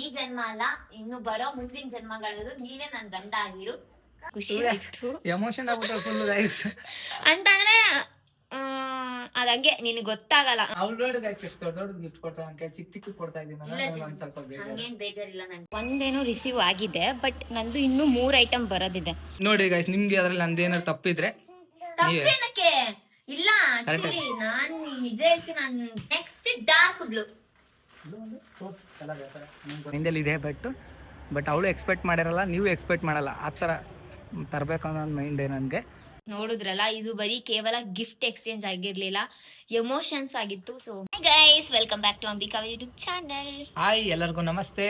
ಈ ಜನ್ಮ ಅಲ್ಲ, ಇನ್ನು ಬರೋ ಮುಂದಿನ ಜನ್ಮಗಳು ನೀನೇ ನನ್ ಗಂಡ ಆಗಿರು. ಖುಷಿ ಆಯ್ತು. ಎಮೋಷನ್ ಆಗ್ಬಿಟ್ಟು ಫುಲ್ ಗೈಸ್ ಅಂತಂದ್ರೆ ಅದಂಗೆ ನಿನಗೆ ಗೊತ್ತಾಗಲ್ಲ. ಅವ್ಳು ನೋಡಿ ಗೈಸ್ ಎಷ್ಟು ದೊಡ್ಡ ಗಿಫ್ಟ್ ಕೊಡ್ತಾ ಅಂಕೆ ಚಿಕ್ಕ ಚಿಕ್ಕ ಕೊಡ್ತಾ ಇದ್ದೀನಿ ಒಂದ್ ಸ್ವಲ್ಪ ಹಂಗೇನ್ ಬೇಜಾರಿಲ್ಲ ನಂಗೆ. ಒಂದೇನೋ ರಿಸೀವ್ ಆಗಿದೆ, ಬಟ್ ನಂದು ಇನ್ನೂ 3 ಐಟಮ್ ಬರೋದಿದೆ. ನೋಡಿ ಗೈಸ್, ನಿಮ್ಗೆ ಅದ್ರಲ್ಲಿ ನಂದೇನಾರು ತಪ್ಪಿದ್ರೆ ತಪ್ಪೇನಕ್ಕೆ ಇಲ್ಲ. ಆಕ್ಚುಲಿ ನಾನ್ ನಿಜ ಹೇಳ್ತೀನಿ, ನಾನು ನೆಕ್ಸ್ಟ್ ಡಾರ್ಕ್ ಬ್ಲೂ ಮೈಂಡಲ್ಲಿ ಇದೆ. ಬಟ್ ಅವಳು ಎಕ್ಸ್ಪೆಕ್ಟ್ ಮಾಡಿರಲ್ಲ, ನೀವು ಎಕ್ಸ್ಪೆಕ್ಟ್ ಮಾಡಲ್ಲ, ಆ ಥರ ತರಬೇಕು ಅನ್ನೋ ಮೈಂಡ್ ನನಗೆ. ನೋಡಿದ್ರಲ್ಲ, ಇದು ಬರೀ ಕೇವಲ ಗಿಫ್ಟ್ ಎಕ್ಸ್ಚೇಂಜ್ ಆಗಿರ್ಲಿಲ್ಲ, ಎಮೋಷನ್ಸ್ ಆಗಿತ್ತು. So guys, welcome back to Ambika YouTube channel. Hi, ಎಲ್ಲರಿಗೂ ನಮಸ್ತೆ.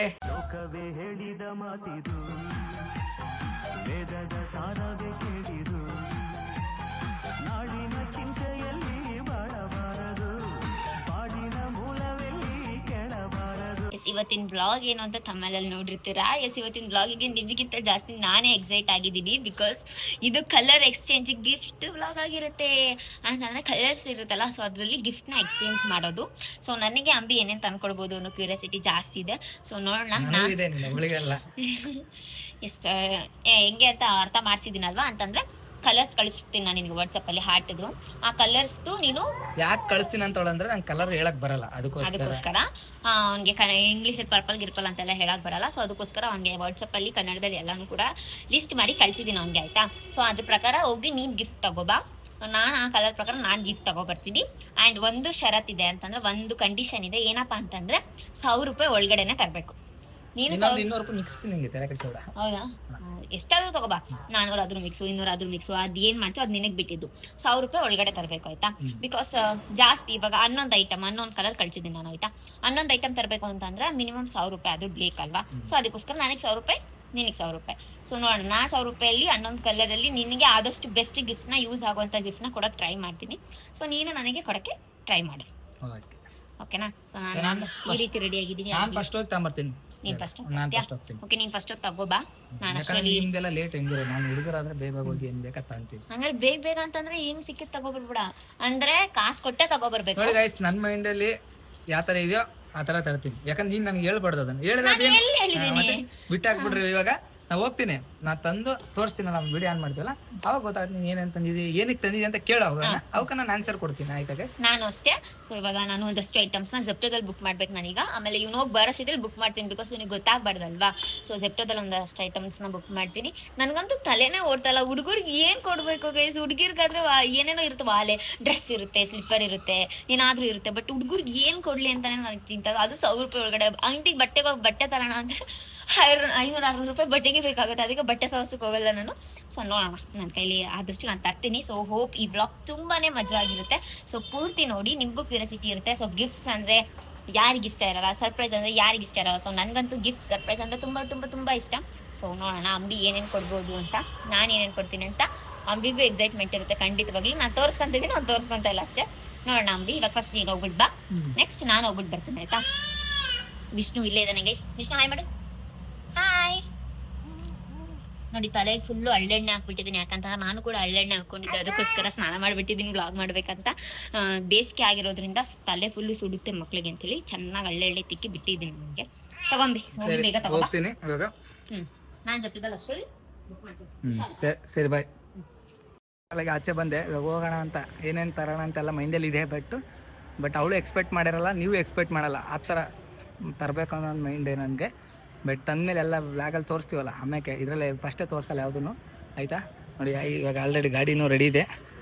ಇವತ್ತಿನ ಬ್ಲಾಗ್ ಏನು ಅಂತ ತಮ್ಮಲ್ಲಿ ನೋಡಿರ್ತೀರಾ. ಇವತ್ತಿನ ಬ್ಲಾಗಿಗೆ ನಿಮಗಿಂತ ಜಾಸ್ತಿ ನಾನೇ ಎಕ್ಸೈಟ್ ಆಗಿದ್ದೀನಿ, ಬಿಕಾಸ್ ಇದು ಕಲರ್ ಎಕ್ಸ್ಚೇಂಜ್ ಗಿಫ್ಟ್ ಬ್ಲಾಗ್ ಆಗಿರುತ್ತೆ. ಅಂದರೆ ಕಲರ್ಸ್ ಇರುತ್ತಲ್ಲ, ಸೊ ಅದರಲ್ಲಿ ಗಿಫ್ಟ್ನ ಎಕ್ಸ್ಚೇಂಜ್ ಮಾಡೋದು. ಸೊ ನನಗೆ ಅಂಬಿ ಏನೇನು ತಂದ್ಕೊಡ್ಬೋದು ಅನ್ನೋ ಕ್ಯೂರಿಯಾಸಿಟಿ ಜಾಸ್ತಿ ಇದೆ. ಸೊ ನೋಡೋಣ ಹೆಂಗೆ ಅಂತ ಅರ್ಥ ಮಾಡಿಸಿದ್ದೀನಲ್ವಾ. ಅಂತಂದರೆ ಕಲರ್ಸ್ ಕಳಿಸ್ತೀನಿ ನಾನು ನಿನಗೆ ವಾಟ್ಸಪ್ಪಲ್ಲಿ ಹಾರ್ಟ್ದು. ಆ ಕಲರ್ಸ್ದು ನೀನು ಯಾಕೆ ಕಳಿಸ್ತೀನಿ ಅಂತ ಅಂದ್ರೆ ನಂಗೆ ಕಲರ್ ಹೇಳಕ್ ಬರಲ್ಲ, ಅದಕ್ಕೋಸ್ಕರ ಅವ್ನಿಗೆ ಇಂಗ್ಲೀಷಲ್ಲಿ ಪರ್ಪಲ್ ಗಿರ್ಪಲ್ ಅಂತೆಲ್ಲ ಹೇಳಕ್ ಬರಲ್ಲ. ಸೊ ಅದಕ್ಕೋಸ್ಕರ ಅವ್ನಿಗೆ ವಾಟ್ಸಪ್ಪಲ್ಲಿ ಕನ್ನಡದಲ್ಲಿ ಎಲ್ಲಾನು ಕೂಡ ಲಿಸ್ಟ್ ಮಾಡಿ ಕಳಿಸಿದ್ದೀನಿ ಅವ್ನಿಗೆ, ಆಯ್ತಾ. ಸೊ ಅದ್ರ ಪ್ರಕಾರ ಹೋಗಿ ನೀನು ಗಿಫ್ಟ್ ತಗೋಬಾ, ನಾನು ಆ ಕಲರ್ ಪ್ರಕಾರ ನಾನು ಗಿಫ್ಟ್ ತಗೊಬರ್ತೀನಿ. ಆ್ಯಂಡ್ ಒಂದು ಷರತ್ತಿದೆ ಅಂತಂದ್ರೆ, ಒಂದು ಕಂಡೀಷನ್ ಇದೆ. ಏನಪ್ಪಾ ಅಂತಂದ್ರೆ 1000 ರೂಪಾಯಿ ಒಳಗಡೆನೆ ತರಬೇಕು. ನೀನು 200 ರೂಪಾಯಿ ಮಿಕ್ಸ್ತೀನಿ ನಿಂಗೆ ತೆರೆ ಕಳಿಸೋಡ. ಹೌದಾ, ಎಷ್ಟಾದ್ರೂ ತಗೋಬಾ. 400 ಆದ್ರೂ ಮಿಕ್ಸು, 200 ಆದ್ರೂ ಮಿಕ್ಸು, ಅದ್ ಏನ್ ಮಾಡ್ತೀವಿ ಅದು ನಿನಗೆ ಬಿಟ್ಟಿದ್ದು. 1000 ರೂಪಾಯಿ ಒಳಗಡೆ ತರಬೇಕು, ಆಯ್ತಾ. ಬಿಕಾಸ್ ಜಾಸ್ತಿ ಇವಾಗ 11 ಐಟಮ್ 11 ಕಲರ್ ಕಳ್ಸಿದ್ದೀನಿ ನಾನು, ಆಯ್ತಾ. 11 ಐಟಮ್ ತರಬೇಕು ಅಂತಂದ್ರೆ ಮಿನಿಮಮ್ 1000 ರೂಪಾಯಿ ಆದ್ರೂ ಬೇಕಲ್ವಾ. ಸೊ ಅದಕ್ಕೋಸ್ಕರ ನನಗೆ 1000 ರೂಪಾಯಿ, ನಿನಗೆ 1000 ರೂಪಾಯಿ. ಸೊ ನೋಡೋಣ, ನಾ 1000 ರೂಪಾಯಲ್ಲಿ 11 ಕಲರಲ್ಲಿ ನಿನಗೆ ಆದಷ್ಟು ಬೆಸ್ಟ್ ಗಿಫ್ಟ್ನ, ಯೂಸ್ ಆಗುವಂಥ ಗಿಫ್ಟ್ನ ಕೊಡೋಕೆ ಟ್ರೈ ಮಾಡ್ತೀನಿ. ಸೊ ನೀನು ನನಗೆ ಕೊಡೋಕ್ಕೆ ಟ್ರೈ ಮಾಡು, ಓಕೆನಾ. ಸೊ ನಾನು ಈ ರೀತಿ ರೆಡಿ ಆಗಿದ್ದೀನಿ. ನಾನು ಫಸ್ಟ್ ಹೋಗಿ ತಗೊಂಬರ್ತೀನಿ. ನೀನ್ ಫಸ್ಟ್ ಹೋಗ್ತೀನಿ. ಓಕೆ, ನೀನ್ ಫಸ್ಟ್ ತಗೋಬಾ. ನಾನು ಅಷ್ಟರಲ್ಲಿ ನಿಮ್ದೆಲ್ಲ ಲೇಟ್ ಹೆಂಗಿರೋ, ನಾನು ಹುಡುಗರಾದ್ರೆ ಬೇಗ ಹೋಗಿ ಏನ್ ಬೇಕಾ ತಗೊಂತೀನಿ. ಹಂಗಾರೆ ಬೇಗ ಅಂತಂದ್ರೆ ಏನು ಸಿಕ್ಕಿದ್ ತಗೋಬಿಡ್ಬಿಡ, ಅಂದ್ರೆ ಕಾಸು ಕೊಟ್ಟೆ ತಗೋಬರ್ಬೇಕು. ನೋಡಿ ಗೈಸ್, ನನ್ನ ಮೈಂಡಲ್ಲಿ ಯಾವ ತರ ಇದೆಯೋ ಆ ತರ ತರ್ತೀನಿ. ಯಾಕಂದ್ರೆ ನೀನ್ ನನಗೆ ಹೇಳ್ಬಾರ್ದು, ಅದನ್ನ ಹೇಳಿದ್ರೆ ಬಿಟ್ಟಾಕ್ಬಿಡ್ರಿ. ಇವಾಗ ನಾ ಹೋಗ್ತೀನಿ, ನಾ ತಂದು ತೋರಿಸ್ತೀನಲ್ಲ, ನಮ್ಮ ವಿಡಿಯೋ ಆನ್ ಮಾಡ್ತೀವಲ್ಲ, ಅವಾಗ ಗೊತ್ತಾಗುತ್ತೆ ನೀನು ಏನೇನು ತಂದಿದ್ದೀವಿ, ಏನಕ್ಕೆ ತಂದಿದ್ದೀವಿ ಅಂತ ಕೇಳೋ. ಅವಕ್ಕೆ ನಾನು ಆನ್ಸರ್ ಕೊಡ್ತೀನಿ, ಆಯ್ತಾ ಗೈಸ್. ನಾನು ಅಷ್ಟೇ. ಸೊ ಇವಾಗ ನಾನು ಒಂದಷ್ಟು ಐಟಮ್ಸ್ನ ಜೆಪ್ಟೋದಲ್ಲಿ ಬುಕ್ ಮಾಡ್ಬೇಕು ನಾನೀಗ. ಆಮೇಲೆ ಇವ್ನು ಹೋಗಿ ಬರೋಷ್ಟಿದ್ರಲ್ಲಿ ಬುಕ್ ಮಾಡ್ತೀನಿ, ಬಿಕಾಸ್ ಇವ್ನಿಗೆ ಗೊತ್ತಾಗಬಾರ್ದಲ್ವಾ. ಸೊ ಜೆಪ್ಟೋದಲ್ಲಿ ಒಂದಷ್ಟು ಐಟಮ್ಸ್ನ ಬುಕ್ ಮಾಡ್ತೀನಿ. ನನಗಂತೂ ತಲೆನೇ ಓಡ್ತಲ್ಲ, ಹುಡುಗರಿಗೆ ಏನು ಕೊಡಬೇಕು ಗೈಸ್. ಹುಡುಗಿರ್ಗಾದ್ರೆ ಏನೇನೋ ಇರುತ್ತೆ, ವಾಲೆ ಡ್ರೆಸ್ ಇರುತ್ತೆ, ಸ್ಲಿಪ್ಪರ್ ಇರುತ್ತೆ, ಏನಾದರೂ ಇರುತ್ತೆ. ಬಟ್ ಹುಡುಗರಿಗೆ ಏನು ಕೊಡಲಿ ಅಂತಾನೆ ನನಗೆ ಚಿಂತೆ. ಅದು 1000 ರೂಪಾಯಿ ಒಳಗಡೆ. ಅಂಗಡಿಗೆ ಬಟ್ಟೆಗೆ ಹೋಗಿ ಬಟ್ಟೆ ತರೋಣ ಅಂದರೆ 500-600 ರೂಪಾಯಿ ಬಟ್ಟೆಗೆ ಬೇಕಾಗುತ್ತೆ. ಅದಕ್ಕೆ ಬಟ್ಟೆ ಸಾಹಸಕ್ಕೆ ಹೋಗಲ್ಲ ನಾನು. ಸೊ ನೋಡೋಣ, ನನ್ನ ಕೈಲಿ ಆದಷ್ಟು ನಾನು ತರ್ತೀನಿ. ಸೊ ಹೋಪ್ ಈ ಬ್ಲಾಗ್ ತುಂಬಾ ಮಜವಾಗಿರುತ್ತೆ. ಸೊ ಪೂರ್ತಿ ನೋಡಿ, ನಿಮಗೂ ಕ್ಯೂರಿಯಾಸಿಟಿ ಇರುತ್ತೆ. ಸೊ ಗಿಫ್ಟ್ಸ್ ಅಂದರೆ ಯಾರಿಗಿಷ್ಟ ಇರಲ್ಲ, ಸರ್ಪ್ರೈಸ್ ಅಂದರೆ ಯಾರಿಗಿಷ್ಟ ಇರಲ್ಲ. ಸೊ ನನಗಂತೂ ಗಿಫ್ಟ್ ಸರ್ಪ್ರೈಸ್ ಅಂದರೆ ತುಂಬ ತುಂಬ ತುಂಬ ಇಷ್ಟ. ಸೊ ನೋಡೋಣ ಅಂಬಿ ಏನೇನು ಕೊಡ್ಬೋದು ಅಂತ, ನಾನು ಏನೇನು ಕೊಡ್ತೀನಿ ಅಂತ. ಅಂಬಿಗೂ ಎಕ್ಸೈಟ್ಮೆಂಟ್ ಇರುತ್ತೆ ಖಂಡಿತವಾಗ್ಲೂ. ನಾನು ತೋರಿಸ್ಕೊಂತಿದ್ದೀನಿ, ಅವ್ನು ತೋರಿಸ್ಕೊಂತ ಇಲ್ಲ ಅಷ್ಟೇ. ನೋಡೋಣ ಅಂಬಿ, ಇವಾಗ ಫಸ್ಟ್ ನೀನು ಹೋಗ್ಬಿಟ್ಟು ಬಾ, ನೆಕ್ಸ್ಟ್ ನಾನು ಹೋಗ್ಬಿಟ್ಟು ಬರ್ತೀನಿ, ಆಯಿತಾ. ವಿಷ್ಣು ಇಲ್ಲೇ ಇದ್ದಾನೆ ಗೈಸ್. ವಿಷ್ಣು ಹಾಯ್ ಮಾಡು. ಹಾಯ್. ನೋಡಿ, ತಲೆಗೆ ಫುಲ್ಲು ಹಳ್ಳೆಣ್ಣೆ ಹಾಕ್ಬಿಟ್ಟಿದ್ದೀನಿ. ಯಾಕಂತ ನಾನು ಕೂಡ ಹಳ್ಳೆಣ್ಣೆ ಹಾಕ್ಕೊಂಡಿದ್ದೆ, ಅದಕ್ಕೋಸ್ಕರ ಸ್ನಾನ ಮಾಡಿಬಿಟ್ಟಿದ್ದೀನಿ ಬ್ಲಾಗ್ ಮಾಡ್ಬೇಕಂತ. ಬೇಸಿಗೆ ಆಗಿರೋದ್ರಿಂದ ತಲೆ ಫುಲ್ಲು ಸುಡುತ್ತೆ ಮಕ್ಳಿಗೆ ಅಂತೇಳಿ ಚೆನ್ನಾಗಿ ಹಳ್ಳೆಣ್ಣೆ ತಿಕ್ಕಿ ಬಿಟ್ಟಿದ್ದೀನಿ. ನಿಮಗೆ ತಗೊಂಬಿ, ಹೋಗಿ ಬೇಗ ತಗೋತೀನಿ. ನಾನು ಜಪ್ಪಿದಲ್ಲ ಅಷ್ಟರಲ್ಲಿ ಬುಕ್ ಮಾಡ್ತೀನಿ. ಸರಿ ಬಾಯ್. ಅಲ್ಲಿಗೆ ಆಚೆ ಬಂದೆ, ಇವಾಗ ಹೋಗೋಣ ಅಂತ, ಏನೇನು ತರೋಣ ಅಂತೆಲ್ಲ ಮೈಂಡಲ್ಲಿ ಇದೆ. ಬಟ್ ಅವಳು ಎಕ್ಸ್ಪೆಕ್ಟ್ ಮಾಡಿರಲ್ಲ, ನೀವು ಎಕ್ಸ್ಪೆಕ್ಟ್ ಮಾಡಲ್ಲ, ಆ ಥರ ತರಬೇಕು ಅನ್ನೋ ಮೈಂಡ್ ನನಗೆ. ಬಟ್ ತಂದಮೇಲೆ ಎಲ್ಲ ಬ್ಲಾಗಲ್ಲಿ ತೋರಿಸ್ತೀವಲ್ಲ, ಆಮೇಲೆ ಇದರಲ್ಲೇ ಫಸ್ಟೇ ತೋರಿಸಲ್ಲ ಯಾವುದೂ, ಆಯಿತಾ. ನೋಡಿ, ಇವಾಗ ಆಲ್ರೆಡಿ ಗಾಡಿನೂ ರೆಡಿ ಇದೆ,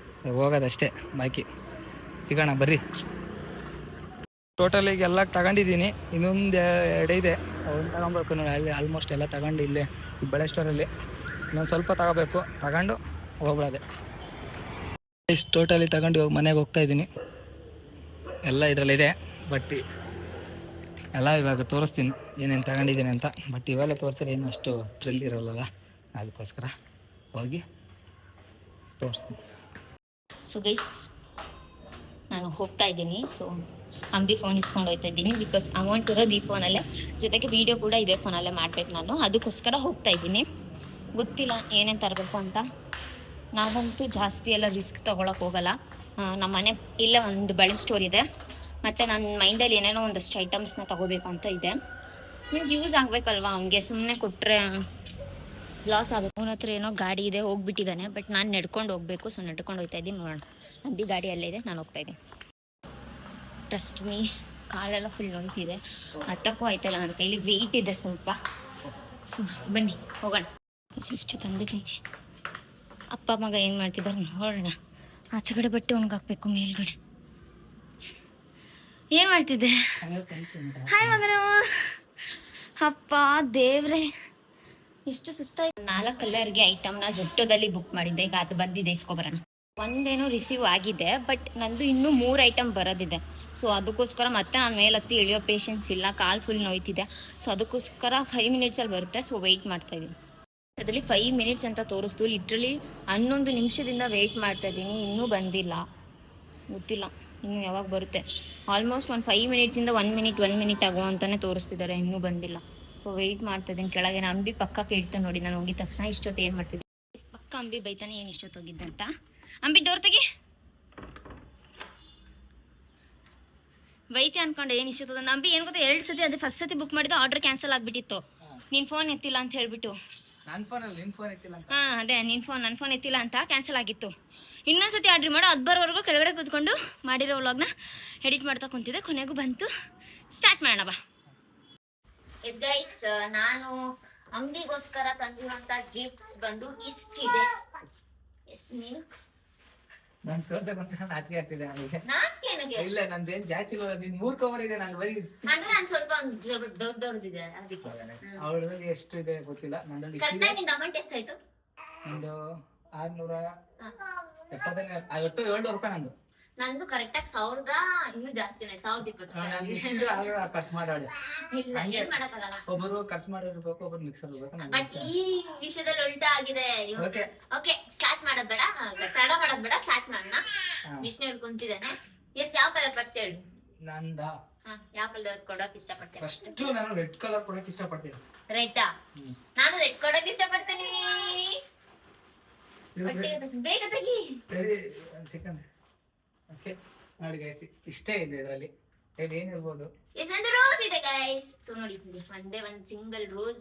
ಹೋಗೋದಷ್ಟೇ ಬಾಕಿ. ಸಿಗೋಣ ಬರ್ರಿ. ಟೋಟಲಿಗೆ ಎಲ್ಲ ತಗೊಂಡಿದ್ದೀನಿ, ಇನ್ನೊಂದು 2 ಇದೆ, ಅವನ್ನ ತಗೊಬೇಕು ನೋಡಿ. ಅಲ್ಲಿ ಆಲ್ಮೋಸ್ಟ್ ಎಲ್ಲ ತಗೊಂಡು ಇಲ್ಲೇ ಈ ಬಳೆ ಸ್ಟೋರಲ್ಲಿ ಇನ್ನೊಂದು ಸ್ವಲ್ಪ ತಗೋಬೇಕು, ತಗೊಂಡು ಹೋಗ್ಬಿಡೋದೆ. ಇಷ್ಟು ಟೋಟಲಿ ತಗೊಂಡು ಇವಾಗ ಮನೆಗೆ ಹೋಗ್ತಾಯಿದ್ದೀನಿ. ಎಲ್ಲ ಇದರಲ್ಲಿದೆ, ಬಟ್ ಎಲ್ಲ ಇವಾಗ ತೋರಿಸ್ತೀನಿ ಏನೇನು ತಗೊಂಡಿದ್ದೀನಿ ಅಂತ. ಬಟ್ ಇವೆಲ್ಲ ತೋರಿಸಿದ್ರೆ ಏನು ಅಷ್ಟು ಥ್ರಿಲ್ ಇರೋಲ್ಲ, ಅದಕ್ಕೋಸ್ಕರ ಹೋಗಿ ತೋರಿಸ್ತೀನಿ. ಸೊ ಗೈಸ್, ನಾನು ಹೋಗ್ತಾ ಇದ್ದೀನಿ. ಸೊ ಅಂಬಿ ಫೋನ್ ಇಸ್ಕೊಂಡು ಹೋಗ್ತಾ ಇದ್ದೀನಿ, ಬಿಕಾಸ್ ಅಮೌಂಟ್ ಇರೋದು ಈ ಫೋನಲ್ಲೇ, ಜೊತೆಗೆ ವೀಡಿಯೋ ಕೂಡ ಇದೇ ಫೋನಲ್ಲೇ ಮಾಡಬೇಕು ನಾನು. ಅದಕ್ಕೋಸ್ಕರ ಹೋಗ್ತಾ ಇದ್ದೀನಿ. ಗೊತ್ತಿಲ್ಲ ಏನೇನು ತರಬೇಕು ಅಂತ. ನಾವಂತೂ ಜಾಸ್ತಿ ಎಲ್ಲ ರಿಸ್ಕ್ ತೊಗೊಳಕ್ಕೆ ಹೋಗಲ್ಲ. ನಮ್ಮ ಮನೆ ಇಲ್ಲೇ ಒಂದು ಬಳೆ ಸ್ಟೋರ್ ಇದೆ, ಮತ್ತು ನನ್ನ ಮೈಂಡಲ್ಲಿ ಏನೇನೋ ಒಂದಷ್ಟು ಐಟಮ್ಸ್ನ ತೊಗೋಬೇಕು ಅಂತ ಇದೆ. ಮೀನ್ಸ್ ಯೂಸ್ ಆಗ್ಬೇಕಲ್ವಾ ಅವ್ನಿಗೆ, ಸುಮ್ಮನೆ ಕೊಟ್ಟರೆ ಲಾಸ್ ಆಗುತ್ತೆ. ಅವನ ಹತ್ರ ಏನೋ ಗಾಡಿ ಇದೆ, ಹೋಗ್ಬಿಟ್ಟಿದ್ದಾನೆ. ಬಟ್ ನಾನು ನಡ್ಕೊಂಡು ಹೋಗ್ಬೇಕು, ಸೊ ನಡ್ಕೊಂಡು ಹೋಗ್ತಾ ಇದ್ದೀನಿ. ನೋಡೋಣ, ನಂಬಿ ಗಾಡಿ ಅಲ್ಲೇ ಇದೆ, ನಾನು ಹೋಗ್ತಾ ಇದ್ದೀನಿ. ಟ್ರಸ್ಟ್ ಮೀ, ಕಾಲೆಲ್ಲ ಫುಲ್ ನೋಯ್ತಿದೆ, ಹತ್ತಕ್ಕೂ ಆಯ್ತಲ್ಲ, ನನ್ನ ಕೈಲಿ ವೆಯ್ಟ್ ಇದೆ ಸ್ವಲ್ಪ. ಸೊ ಬನ್ನಿ ಹೋಗೋಣ. ಇಷ್ಟು ತಂದಿದ್ದೀನಿ. ಅಪ್ಪ ಮಗ ಏನು ಮಾಡ್ತಿದ್ದಾರೆ ನೋಡೋಣ. ಆಚೆ ಕಡೆ ಬಟ್ಟೆ ಒಣಗಾಕ್ಬೇಕು, ಮೇಲ್ಗಡೆ ಏನು ಮಾಡ್ತಿದ್ದೆ? ಹಾಯ್ ಮಗನು. ಅಪ್ಪ ದೇವ್ರೆ, ಇಷ್ಟು ಸುಸ್ತಾಯ್ತು. 4 ಕಲರ್ಗೆ ಐಟಮ್ನ ಜೊಟ್ಟೋದಲ್ಲಿ ಬುಕ್ ಮಾಡಿದ್ದೆ, ಈಗ ಅದು ಬಂದಿದೆ, ಇಸ್ಕೊಬರೋಣ. ಒಂದೇನೋ ರಿಸೀವ್ ಆಗಿದೆ, ಬಟ್ ನಂದು ಇನ್ನೂ 3 ಐಟಮ್ ಬರೋದಿದೆ. ಸೊ ಅದಕ್ಕೋಸ್ಕರ ಮತ್ತೆ ನಾನು ಮೇಲತ್ತಿ ಇಳಿಯೋ ಪೇಷನ್ಸ್ ಇಲ್ಲ, ಕಾಲು ಫುಲ್ ನೋಯ್ತಿದೆ. ಸೊ ಅದಕ್ಕೋಸ್ಕರ 5 ಮಿನಿಟ್ಸಲ್ಲಿ ಬರುತ್ತೆ, ಸೊ ವೆಯ್ಟ್ ಮಾಡ್ತಾ ಇದ್ದೀನಿ. ಅದರಲ್ಲಿ 5 ಮಿನಿಟ್ಸ್ ಅಂತ ತೋರಿಸ್ತು, ಲಿಟ್ರಲಿ 11 ನಿಮಿಷದಿಂದ ವೆಯ್ಟ್ ಮಾಡ್ತಾ ಇದ್ದೀನಿ, ಇನ್ನೂ ಬಂದಿಲ್ಲ. ಗೊತ್ತಿಲ್ಲ ಇನ್ನು ಯಾವಾಗ ಬರುತ್ತೆ. ಆಲ್ಮೋಸ್ಟ್ ಒಂದು 5 ಮಿನಿಟ್ಸಿಂದ 1 ಮಿನಿಟ್ ಆಗೋ ಅಂತಲೇ ತೋರಿಸ್ತಿದ್ದಾರೆ, ಇನ್ನೂ ಬಂದಿಲ್ಲ. ಸೊ ವೆಯ್ಟ್ ಮಾಡ್ತಾ ಇದ್ದೀನಿ. ಕೆಳಗೆ ಅಂಬಿ ಪಕ್ಕ ಕೇಳ್ತಾ ನೋಡಿ, ನಾನು ಹೋಗಿದ ತಕ್ಷಣ ಇಷ್ಟೊತ್ತು ಏನು ಮಾಡ್ತಿದ್ದೆ ಪಕ್ಕ ಅಂಬಿ ಬೈತಾನೆ, ಏನು ಇಷ್ಟೊತ್ತು ಹೋಗಿದ್ದೆ ಅಂತ. ಅಂಬಿ ಡೋರ್ ತೆಗಿ, ಬೈತಿ ಅನ್ಕೊಂಡೆ, ಏನು ಇಷ್ಟೊತ್ತದ. ಅಂಬಿ ಏನು ಗೊತ್ತಾ, 2 ಸತಿ ಅದು ಫಸ್ಟ್ ಸತಿ ಬುಕ್ ಮಾಡಿದ್ದು ಆರ್ಡರ್ ಕ್ಯಾನ್ಸಲ್ ಆಗಿಬಿಟ್ಟಿತ್ತು. ನಿನ್ನ ಫೋನ್ ಎತ್ತಿಲ್ಲ ಅಂತ ಹೇಳ್ಬಿಟ್ಟು. ನನ್ನ ಫೋನಲ್ಲಿ ನಿನ್ನ ಫೋನ್ ಎತ್ತಿಲ್ಲ ಅಂತ. ಹಾಂ ಅದೇ, ನನ್ನ ಫೋನ್ ಎತ್ತಿಲ್ಲ ಅಂತ ಕ್ಯಾನ್ಸಲ್ ಆಗಿತ್ತು. ಇನ್ನೊಂದ್ಸತಿ ಆರ್ಡ್ರ್ ಮಾಡೋ, ಅದು ಬರೋವರೆಗೂ ಕೆಳಗಡೆ ಕೂತ್ಕೊಂಡು ಮಾಡಿರೋ ವ್ಲಾಗ್ನ ಎಡಿಟ್ ಮಾಡ್ತಾ ಕುಂತಿದ್ದೆ. ಕೊನೆಗೂ ಬಂತು, ಸ್ಟಾರ್ಟ್ ಮಾಡೋಣ ಬಾ. ಎಸ್ ಗೈಸ್, ನಾನು ಅಂಗಡಿಗೋಸ್ಕರ ತಂದಿರುವಂಥ ಗಿಫ್ಟ್ಸ್ ಬಂದು ಇಷ್ಟಿದೆ. ಎಸ್, ನೀನು ನಾನು ತೋರ್ಸಕ್ಕಂತ ನಾಚಿಕೆ ಆಗ್ತಿದೆ ನನಗೆ. ನಾಚಿಕೆ ಏನಕ್ಕೆ? ಇಲ್ಲ, ನಂದೇನು ಜಾಸ್ತಿ ಇಲ್ಲ, ನಿನ್ 3 ಕವರ್ ಇದೆ, ನಾನು ಬರೀ ಅಂದ್ರೆ ನಾನು ಸ್ವಲ್ಪ ದೊಡ್ಡದಿದೆ ಅದಕ್ಕೆ. ಅವಳಲ್ಲಿ ಎಷ್ಟು ಇದೆ ಗೊತ್ತಿಲ್ಲ, ನಂದಲ್ಲಿ ಇಷ್ಟಿದೆ. ಕರೆಕ್ಟಾಗಿ ನಿನ್ನ ಅಮೌಂಟ್ ಎಷ್ಟಾಯ್ತು? ಒಂದು 670, ಒಟ್ಟು 700 ರೂಪಾಯಿ ನಂದು. ನಂದು ಕರೆಕ್ಟಾಗಿ 1000, ಇನ್ನೂ ಜಾಸ್ತಿನೇ, 1020. ಖರ್ಚು ಮಾಡೋಳು. ಇಲ್ಲ, ಏನ್ ಮಾಡಕ್ಕಾಗಲ್ಲ. ಒಬ್ಬರು ಖರ್ಚು ಮಾಡಿರ್ಬೇಕು, ಒಬ್ಬರು ಮಿಕ್ಸರ್ ಇರ್ಬೇಕು. ಬಟ್ ಈ ವಿಷಯದಲ್ಲಿ ಉಲ್ಟಾ ಆಗಿದೆ. ಓಕೆ ಓಕೆ, ಸ್ಟಾರ್ಟ್ ಮಾಡೋದ್ ಬೇಡ, ತಡ ಮಾಡೋದ್ ಬೇಡ, ಸ್ಟಾರ್ಟ್ ಮಾಡೋಣ. ವಿಷ್ಣು ಕುಂತಿದ್ದಾನೆ. ಎಸ್, ಯಾವ ಕಲರ್ ಫಸ್ಟ್ ಹೇಳಿ? ನಂದ ಯಾವ ಕಲರ್ ಕೊಡೋಕ್ ಇಷ್ಟಪಡ್ತೇನೆ? ಫಸ್ಟ್ ನಾನು ರೆಡ್ ಕಲರ್ ಕೊಡಕ್ ಇಷ್ಟಪಡ್ತೀನಿ. ರೆಡ್ಡಾ? ನಾನು ರೆಡ್ ಕೊಡೋಕ್ ಇಷ್ಟಪಡ್ತೀನಿ. ಬೇಗ ತೆಗಿ. ಸೆಕೆಂಡ್. ಓಕೆ ನೋಡಿ ಗೈಸ್, ಇಷ್ಟೇ ಇದೆ ಇದರಲ್ಲಿ. ಹೇಳಿ ಏನಿರ್ಬೋದು? ಎಸ್, ಒಂದು ರೋಸ್ ಇದೆ ಗೈಸ್. ಸೊ ನೋಡಿ, ಒಂದೇ ಒಂದು ಸಿಂಗಲ್ ರೋಸ್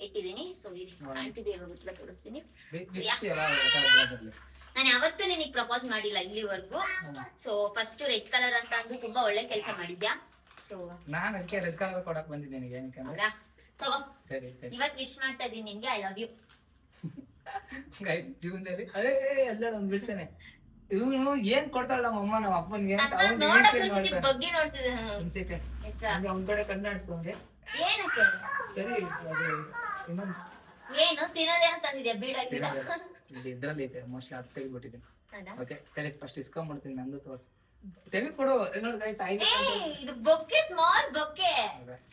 ಇಟ್ಟಿದ್ದೀನಿ. ಸೊ ಕಾಣ್ತಿದೆ, ಗೊತ್ತಿಲ್ಲ, ತೋರಿಸ್ತೀನಿ. ನಾನು ಯಾವತ್ತೂ ನಿನಗೆ ಪ್ರಪೋಸ್ ಮಾಡಿಲ್ಲ ಇಲ್ಲಿವರೆಗೂ. ಸೊ ಫಸ್ಟ್ ರೆಡ್ ಕಲರ್ ಅಂತ ಅಂದು ತುಂಬಾ ಒಳ್ಳೆ ಕೆಲಸ ಮಾಡಿದ್ಯಾ. ಸೊ ನಾನು ಅದಕ್ಕೆ ರೆಡ್ ಕಲರ್ ಕೊಡಕ್ ಬಂದಿದ್ದೀನಿ. ಏನಕ್ಕೆ ತಗೋ, ಸರಿ ಇವತ್ತು ವಿಶ್ ಮಾಡ್ತಾ ಇದೀನಿ ನಿನ್ಗೆ, ಐ ಲವ್ ಯು. ಗೈಸ್, ಜೀವನದಲ್ಲಿ ಅದೇ ಎಲ್ಲ ಒಂದು ಬೀಳ್ತೇನೆ. ಇವನು ಏನ್ ಕೊಡ್ತಾಳ ನಮ್ಮ ಅಮ್ಮ ನಮ್ಮ ಅಪ್ಪನಿಗೆ ಅಂತ ಬಗ್ಗೆ ನೋಡ್ತಿದ್ದೆ. ಅವ್ನ ಕಡೆ ಕಣ್ಣಾಡ್ಸೋಂಗೆ. ಏನಕ್ಕೆ? ಸರಿ, ಅದು ಇನ್ನೊಂದು ಏನು ತಿನ್ನೋದೇನು ತಂದಿದ್ಯಾ? ಬೀಡಾಗಿಲ್ಲ ಇದ್ರಲ್ಲಿ ಇದೆ, ಮೋಸ್ಟ್ಲಿ ಅದು ತೆಗೆದ್ಬಿಟ್ಟಿದ್ದೀನಿ. ಓಕೆ, ತೆಗೆದು ಫಸ್ಟ್ ಇಸ್ಕೊಂಡ್ಬಿಡ್ತೀನಿ, ನಂದು ತೋರ್ಸು. ತೆಗೆದ್ಕೊಡು. ನೋಡಿ ಗೈಸ್, ಇದು ಬೊಕ್ಕೆ, ಸ್ಮಾಲ್ ಬೊಕ್ಕೆ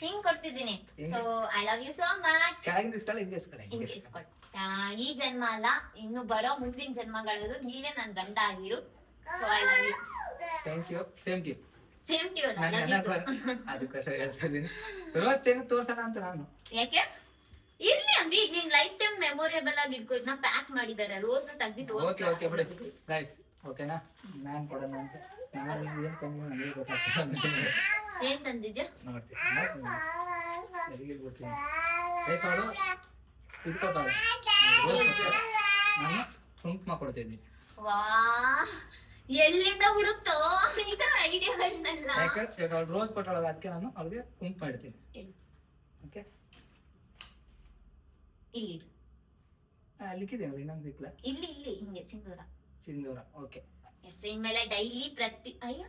ಹಿಂಗ್ ಕೊಡ್ತಿದ್ದೀನಿ. So I love you so much. ಕೆಳಗಿಂದ ಇಸ್ಕೊಳ್ಳಿ, ಹಿಂದೆ ಇಸ್ಕೊಳ್ಳಿ. ಹಿಂಗೆ ಇಸ್ಕೊಳ್ಳಿ. ಈ ಜನ್ಮ ಅಲ್ಲ, ಇನ್ನು ಬರೋ ಮುಂದಿನ ಜನ್ಮಗಳಲ್ಲೂ ನೀನೇ ನನ್ ಗಂಡ ಆಗಿರು. So I love you. Thank you. Same to you. Same to you. ಅದಕ್ಕೋಸ್ಕರ ಹೇಳ್ತಾ ಇದ್ದೀನಿ, ರೋಸ್ ತೆಗೆದು ತೋರ್ಸೋಣ ಅಂತ ನಾನು. ಯಾಕೆ? ಇರ್ಲಿ ಅಂಬಿ, ನಿನ್ ಲೈಫ್ ಟೈಮ್ ಮೆಮೊರೇಬಲ್ ಆಗಿ ಇಟ್ಕೋ. ಇದನ್ನ ಪ್ಯಾಕ್ ಮಾಡಿದ್ದಾರೆ, ರೋಸ್ ನ ತೆಗ್ದು ಓಕೆ ಓಕೆ ಬಿಡಿ ಗೈಸ್. ಓಕೆನಾ? ನಾನ್ ಕೊಡೋಣ ಅಂತ ನಾನು ಏನ್ ತಂದಿದ್ದೀನಿ ನನಗೆ ಗೊತ್ತಾಗ್ತದೆ. ಏನ್ ತಂದಿದ್ಯಾ ನೋಡ್ತೀನಿ, ಸರಿಗೆ ಗೊತ್ತಿಲ್ಲ. ಗೈಸ್, ಅವಳು ಇದು ಕೊಟ್ಟವಳು, ನಾನು ಕುಂಕುಮ ಕೊಡ್ತಿದ್ದೀನಿ. ವಾ, ಎಲ್ಲಿಂದ ಹುಡುಕ್ತೋ ಈ ತರ ಐಡಿಯಾಗಳನ್ನೆಲ್ಲ? ಯಾಕಂದ್ರೆ ಅವಳು ರೋಸ್ ಕೊಟ್ಟವಳಲ್ಲ, ಅದಕ್ಕೆ ನಾನು ಅವ್ಳಿಗೆ ಕುಂಕುಮ ಇಡ್ತೀನಿ. ಓಕೆ, ಇಲ್ಲಿ ಲಿಕ್ಕಿದೆ ಇನ್ನೊಂದು ಸಿಕ್ಲ. ಇಲ್ಲಿ ಇಲ್ಲಿ ಹಿಂಗೆ ಸಿಂಧೂರ. Okay, yes. ಇನ್ಮೇಲೆ ಡೈಲಿ ಪ್ರತಿ ಅಯ್ಯೋ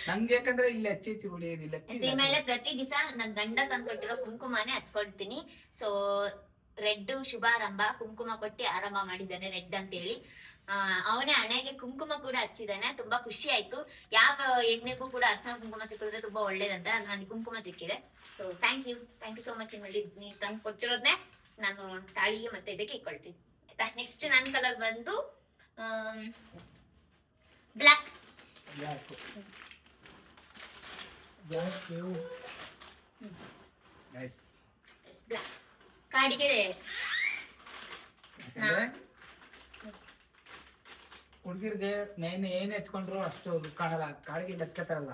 ನಂಗೆ ಯಾಕಂದ್ರೆ ಇಲ್ಲಿ ಹಚ್ಚಿ ಉಳಿಯೋದಿಲ್ಲ. ಇನ್ಮೇಲೆ ಪ್ರತಿ ದಿವಸ ನನ್ ಗಂಡ ತಂದ್ಕೊಟ್ಟಿರೋ ಕುಂಕುಮನೇ ಹಚ್ಕೊಳ್ತೀನಿ. ಸೊ ರೆಡ್ ಶುಭಾರಂಭ, ಕುಂಕುಮ ಕೊಟ್ಟು ಆರಂಭ ಮಾಡಿದ್ದಾನೆ ರೆಡ್ ಅಂತ ಹೇಳಿ. ಅವನೇ ಹಣೆಗೆ ಕುಂಕುಮ ಕೂಡ ಹಚ್ಚಿದ್ದಾನೆ. ತುಂಬಾ ಖುಷಿ ಆಯ್ತು. ಯಾವ ಎಣ್ಣೆಗೂ ಕೂಡ ಅರ್ಶನ ಕುಂಕುಮ ಸಿಕ್ಕಿದ್ರೆ ತುಂಬಾ ಒಳ್ಳೇದಂತ ನನಗೆ ಕುಂಕುಮ ಸಿಕ್ಕಿದೆ. So thank you so much. ನೀವು ತಂದು ಕೊಟ್ಟಿರೋದ್ನೇ ನಾನು ತಾಳಿಗೆ ಮತ್ತೆ ಇದಕ್ಕೆ ಇಟ್ಕೊಳ್ತೀನಿ, ಆಯ್ತಾ? ನೆಕ್ಸ್ಟ್ ನನ್ನ ಕಲರ್ ಬಂದು ಬ್ಲ್ಯಾಕ್. ಕಾಡಿಗೆ ಹುಡುಗಿರ್ಗೆ ಏನ್ ಹಚ್ಕೊಂಡ್ರು ಅಷ್ಟು ಕಾಣಲ್ಲ, ಕಾಡಿಗೆ ಹಚ್ಕೊತಾರಲ್ಲ.